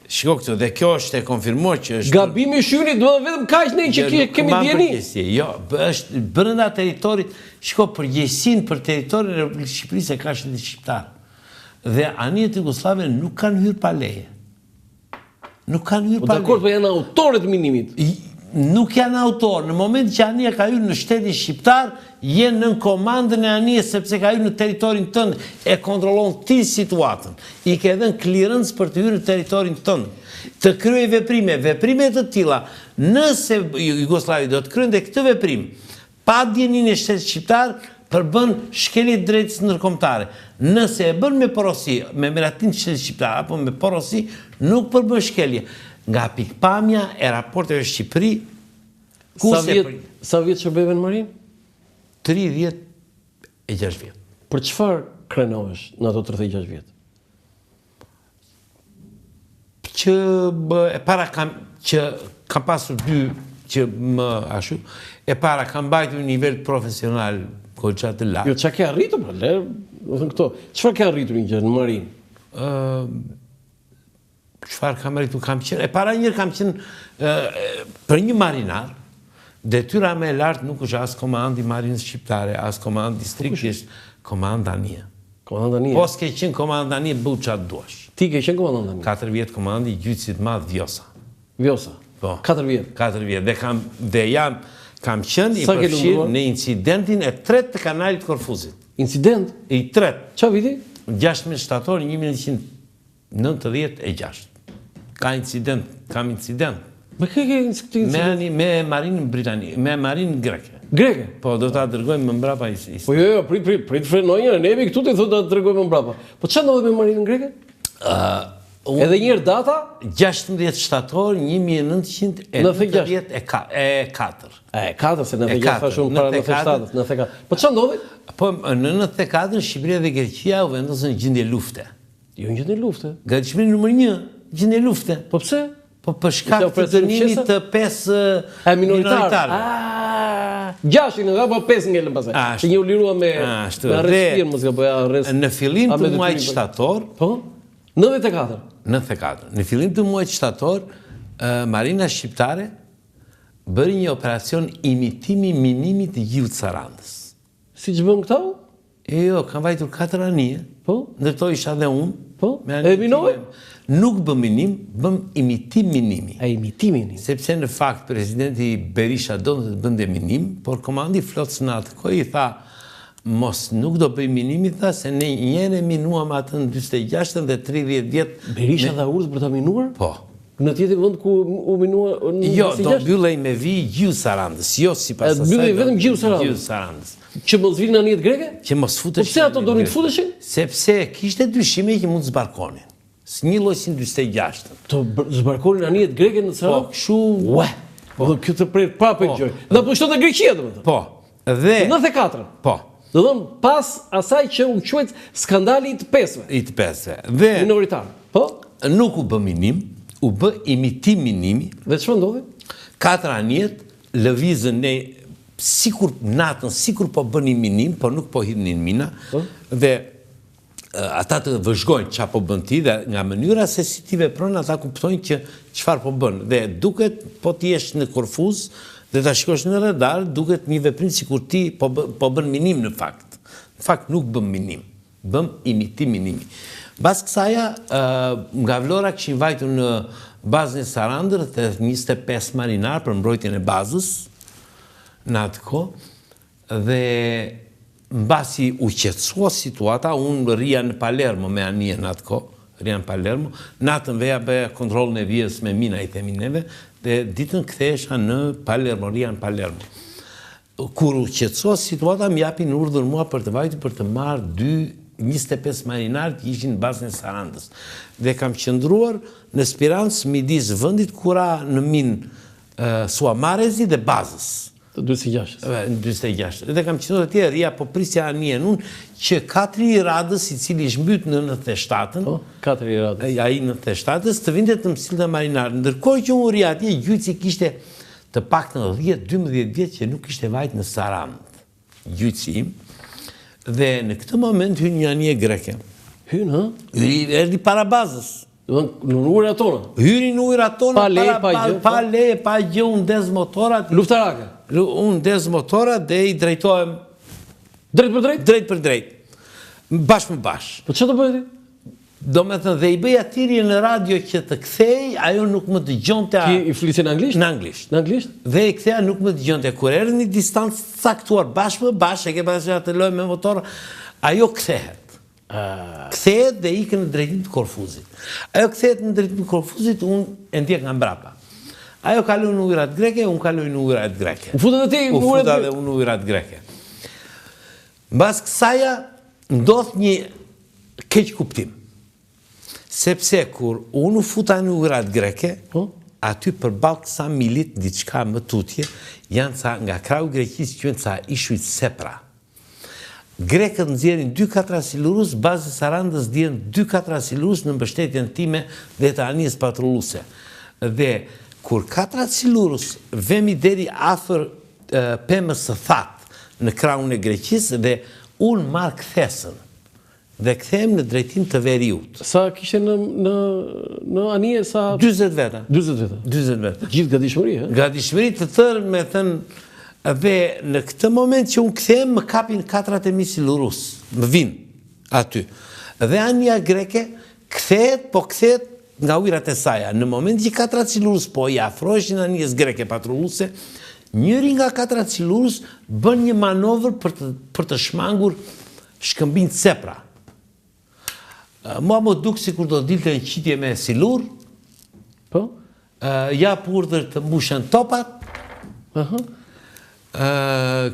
shiko këtu, dhe kjo është e konfirmuar që është... Gabimi shyri, do dhe vetëm kaq ne që kemi djeni? Jo, është brenda teritorit, shiko përgjegjësinë për teritorin e Republikës Shqipërisë e ka shtetit shqiptar. Dhe anijet jugoslave nuk kanë hyrë pa leje. Nuk kanë hyrë pa leje. Dakor, po janë autorët minimit. Nuk janë autor. Në moment që anija ka hyrë në shtetin shqiptar, jenë në komandën e anijes sepse ka hyrë në teritorin tënd, e kontrollon ti situatën. I ke dhënë clearance për të hyrë në teritorin tënd. Të kryej veprime të tilla. Nëse Jugosllavi do të kryente këtë veprim, pa djenin e shtetit shqiptar, përbën shkelje drejtës ndërkombëtare. Nëse e bën me porosi, me miratin të shtetit shqiptar apo me porosi, nuk përbën shkelje. Nga pikpamja e raporteve Shqipëri... Sa vjetë shërbeve në Marin? 36 vjetë. Për çfarë krenohesh në ato 36 vjetë? Që e para që kam pasur dy që më ashu, e para kam bajtur një nivel profesional goxha të lartë. Jo, çka ke arritur, po le, do thënë këto. Çfarë ke arritur një në Marin? Çfarë kam arritur, e para njërë kam qenë për një marinar, detyra me lartë nuk është as komandi marinës shqiptare, as komandi distriktisht, komandania. Komandania? Po s'ke qenë komandania, bëu qatë duash. Ti ke qenë komandania? 4 vjetë komandi i gjyqësit madh Vjosa. Vjosa? Po. 4 vjetë? 4 vjetë. Dhe kam qenë i përfshirë në incidentin e 3 të kanalit Korfuzit. Incident? I 3. Qa viti? 16 shtator 1996. Kam incident. Me marinën Britani, me marinën greke. Greke? Po, do ta dërgojmë më mbrapa Po jo, prit frenoj njërë, ne jemi këtu të thotë ta dërgojmë më mbrapa. Po çfarë ndodhet me marinën greke? Edhe njërë data? 16 shtator 1994. 4, se 96 thashë unë para 97. Po çfarë ndodhi? Po në 94 Shqipëria dhe Greqia u vendosën në gjendje lufte. Jo në gjendje lufte. Gatishmëri numër 1, gjendje lufte. Po pse? Po për shkak të dënimit të 5 minoritarëve. 6 nga po 5 ngelen pastaj. Që një u lirua me arrest firmës nga boja arrest. Në fillim të muajit shtator, po 94. Në fillim të muajit shtator, Marina shqiptare bëri një operacion imitimi minimit të gjuhët Sarandës. Si që bën këta? Jo, kam vajtur 4 anije. Po? Ndërto isha dhe unë. Po? E minove? Nuk bëm minim, bëm imitim minimi. E imitim minimi? Sepse në fakt, presidenti Berisha do të bënde minim, por komandi flotës në atë kohë i tha, mos nuk do bëj minimi, tha, se ne njëre minuam atë në 26 dhe 30 vjetë. Berisha dha urdhë për ta minuar? Po. Në tjetër vend ku u minua në Jo, do mbyllej me vi gjuhë Sarandës, jo sipas asaj. Mbyllej vetëm gjuhë Sarandës. Që mos vinë në anijet greke? Që mos futeshin. Po pse ato donin të futeshin? Sepse kishte dyshime që mund të zbarkonin. Së një lloj si 46. Të zbarkonin anijet greke në Sarandë? Po, kështu. Ue. Po kjo të pret prapë gjë. Na po shton te Greqia domethënë. Po. Dhe 94. Po. Do të thon pas asaj që u quajt skandali i të pesëve. I të pesëve. Dhe minoritar. Po? Nuk u bë minim, u bë imitim minimi. Dhe çfarë ndodhi? 4 anijet lëvizën ne sikur natën, sikur po bënin minim, por nuk po hidhnin mina. Dhe ata të vëzhgojnë çfarë po bën ti dhe nga mënyra se si ti vepron ata kuptojnë që çfarë po bën. Dhe duket po ti jesh në Korfuz dhe ta shikosh në radar, duket një veprim sikur ti po bën minim në fakt. Në fakt nuk bëm minim, bëm imitim minimi. Bas kësaja, nga Vlora kishin vajtur në bazën e Sarandër të 25 marinar për mbrojtjen e bazës në atë kohë, dhe mbasi u qetësua situata, unë rria në Palermo me anije në atë kohë, rria në Palermo, natën veja bëja kontrolën e vijës me mina i themi neve, dhe ditën kthehesha në Palermo, rria në Palermo. Kur u qetësua situata, më japin urdhër mua për të vajtur për të marrë 25 marinarë që ishin në bazën e Sarandës. Dhe kam qëndruar në spirancë midis vendit kura në minë Suamarezi dhe bazës. Të 26. Në 26. Dhe kam qëndruar atje, rria po prisja anijen unë, që Katri i Radës, i cili ishmbyt në 97-ën, Katri i Radës. Ai në 97-ës, të vinte të mësilte marinarë. Ndërkohë që unë rria atje, gjyqi kishte të paktën 10-12 vjetë që nuk ishte vajt në Sarandë. Gjyqi im. Dhe në këtë moment hynë një anije greke. Hynë, ha? Erdi para bazës. Në ujra tona? Hyri në ujra tona, pa leje, pa gjë, unë dez motorat. Luftarake? Unë dez motorat dhe i drejtohem... Drejt për drejt? Drejt për drejt. Bashkë më bashkë. Po që të bëjti? Do me thënë, dhe i bëja thirrje në radio që të kthej, ajo nuk më dëgjonte... Ki i flisje në anglisht? Në anglisht. Në anglisht? Dhe i ktheja nuk më dëgjonte. Kur erdhi një distancë caktuar bashkë më bashkë, e ke pasur atë lojë me motor, ajo kthehet. Kthehet dhe ikën në drejtim të Korfuzit. Ajo kthehet në drejtim të Korfuzit, unë e ndjek nga mbrapa. Ajo kaloi në ujrat greke, unë kaloj në ujrat greke. U futet edhe ti në ujrat greke? U futa dhe unë në ujrat greke. Mbas kësaja ndodh një keq kuptim. Sepse kur unë u futa në ujrat greke, aty përballë kësa milit diçka më tutje, janë ca nga krau Greqisë që janë ca ishujt sepra. Grekët nxjerrin 2-4 asilurus, bazë Sarandës ndjen 2-4 asilurus në mbështetjen time dhe të anijes patrulluese. Dhe kur 4 asilurus vemi deri afër pemës së thatë në kraun e Greqisë dhe unë marr kthesën. Dhe kthehem në drejtim të veriut. Sa kishte në anije sa 40 veta. 40 veta. 40 veta. Gjithë gatishmëri, ha? Gatishmëri të tërë, me thënë, dhe në këtë moment që unë kthehem, më kapin 4 misilurus, më vinë aty. Dhe anija greke kthehet, po kthehet nga ujrat e saja. Në moment që 4 misilurus po i afroheshin anijes greke patrulluese, njëri nga 4 misilurus bën një manovër për të shmangur shkëmbin sepra. Mua më duk si kur do dilte në qitje me silur, jap urdhër të mbushen topat.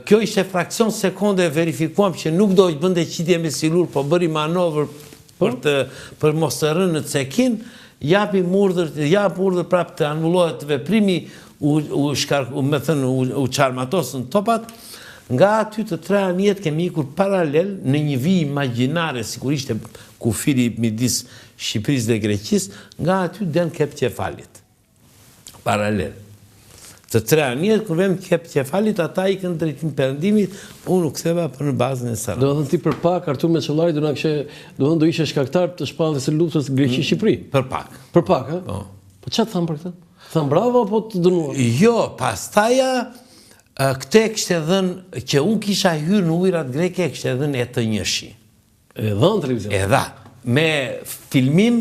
Kjo ishte fraksion sekonde, verifikuam që nuk do të bënde qitje me silur, po bëri manovër për mos të rënë në cekin, jap urdhër prap të anullohet veprimi, u qarmatosën topat. Nga aty të 3 anijet kemi ikur paralel në një vijë imagjinare, sikur ishte kufiri midis Shqipërisë dhe Greqisë, nga aty den Kepqefalit. Paralel. Të 3 anijet, kur vem Kepqefalit, ata i kënë drejtim perëndimit, unë u ktheva për në bazën e Saranit. Do të thënë ti për pak, Artur Meçollari do ishte shkaktar të shpalljes së luftës Greqi-Shqipëri. Për pak. Për pak, ha? Po çfarë thamë për këtë? Thamë bravo apo të dënuar? Jo, pastaja këtë e kështë edhën, që unë kisha hyrë në ujrat greke, e kështë edhën e të njëshi. E dha në televizion? E dha, me filmim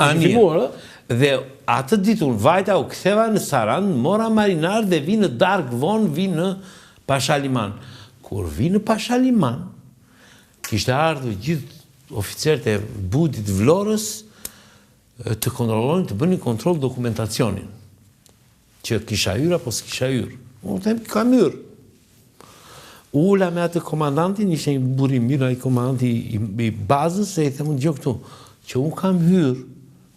anirë. Dhe atë ditur, vajta u ktheva në Saran, mora marinar dhe vi në darkë vonë, vi në Pashaliman. Kur vi në Pashaliman, kishte ardhur gjithë oficerët e budit Vlorës të kontrollonin, të bënin kontrol dokumentacionin. Që kisha hyrë apo s'kisha hyrë. Unë them kam hyrë. Ula me atë komandantin, ishte një burim mirë, ai komandanti i bazës, e i them unë gjë këtu, që unë kam hyrë,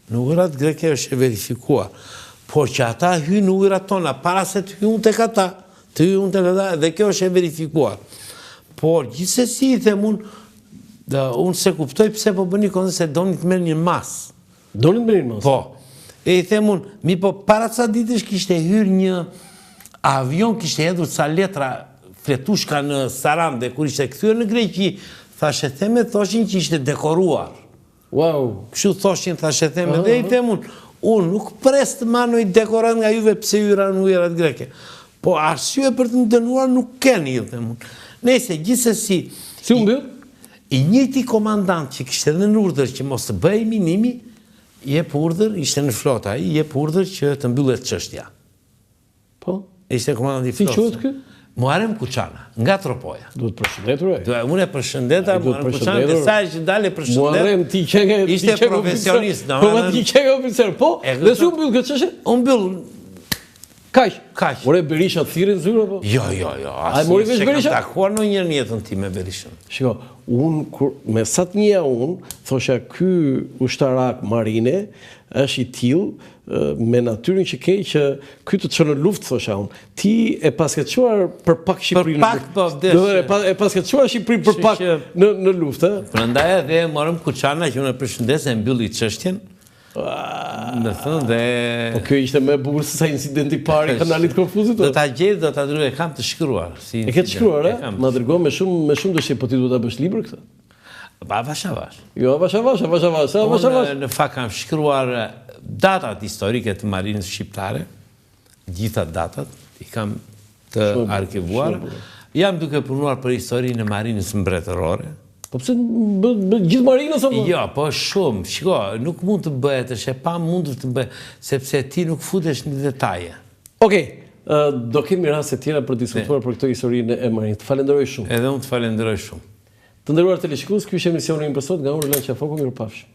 në ujrat greke është e verifikuar, por që ata hynë në ujrat tona, para se të hynë të kata, dhe kjo është e verifikuar. Por, gjithsesi i them unë se kuptoj pse po bëni këndë se doni të merë një masë. Doni të merë një masë? Po. E i them unë, mi po para ca ditësh kishte hyrë një avion, kishte hedhur ca letra fletushka në Saran, dhe kur ishte kthyer në Greqi, thashe theme, thoshin që ishte dekoruar. Wow. Kështu thoshin, thashe theme, dhe i them unë nuk pres të manoj dekorat nga juve pse hyra në ujrat greke. Po arsye për të më dënuar nuk keni, i them unë. Nëse, gjithsesi, si unë bërë? I njëjti komandant që kishte dhe në urdhër që mos të bëj minimi, jep urdhër, ishte në flota, jep urdhër që të mbyllet çështja. Po? Ishte komandant i flotës. Si quhet ky? Muharrem Kuçana, nga Tropoja. Duhet përshëndetur ai. Unë e përshëndeta Muharrem Kuçana, dhe sa që dalë përshëndet. Muharrem ti qenge ishte profesionist, po ti qenge oficer, po. Dhe si u mbyll këtë çështje? U mbyll kaq. Ore Berisha thirrën zyrë apo? Jo. Ai mori vesh Berisha? Takuar ndonjëherë në jetën time me Berishën. Shiko, unë me sa të njeh unë, thosha ky ushtarak marine është i tillë me natyrën që ke që ky të çon në luftë, thosha unë. Ti e paskëçuar për pak Shqipërinë. Për pak po vdes. E paskëçuar Shqipërinë për pak në luftë, ë? Prandaj edhe morëm Kuçana që unë e përshëndes e mbylli çështjen. Në thënë dhe... Po kjo ishte me bukur se sa incidenti pari kanalit Konfuzit? Do ta gjej, do ta dërgoj, kam të shkruar. E ke të shkruar, e? Ma dërgoj me shumë dëshirë, po ti duhet ta bësh libër këtë? Avash. Jo, avash. Unë në fakt kam shkruar datat historike të Marinës Shqiptare, gjitha datat, i kam të arkivuar. Jam duke punuar për historinë e Marinës Mbretërore. Po pse gjithë Marinës apo? Jo, po shumë. Shiko, nuk mund të bëhet, është e pa mundur të bëhet, sepse ti nuk futesh në detaje. Okej, do kemi raste tjera për diskutuar për këtë historinë e Marinës. Të falenderoj shumë. Edhe unë të falenderoj shumë. Të nderuar teleshikues, ky është emisioni im për sot nga Ora Lançafoku, mirupafshim.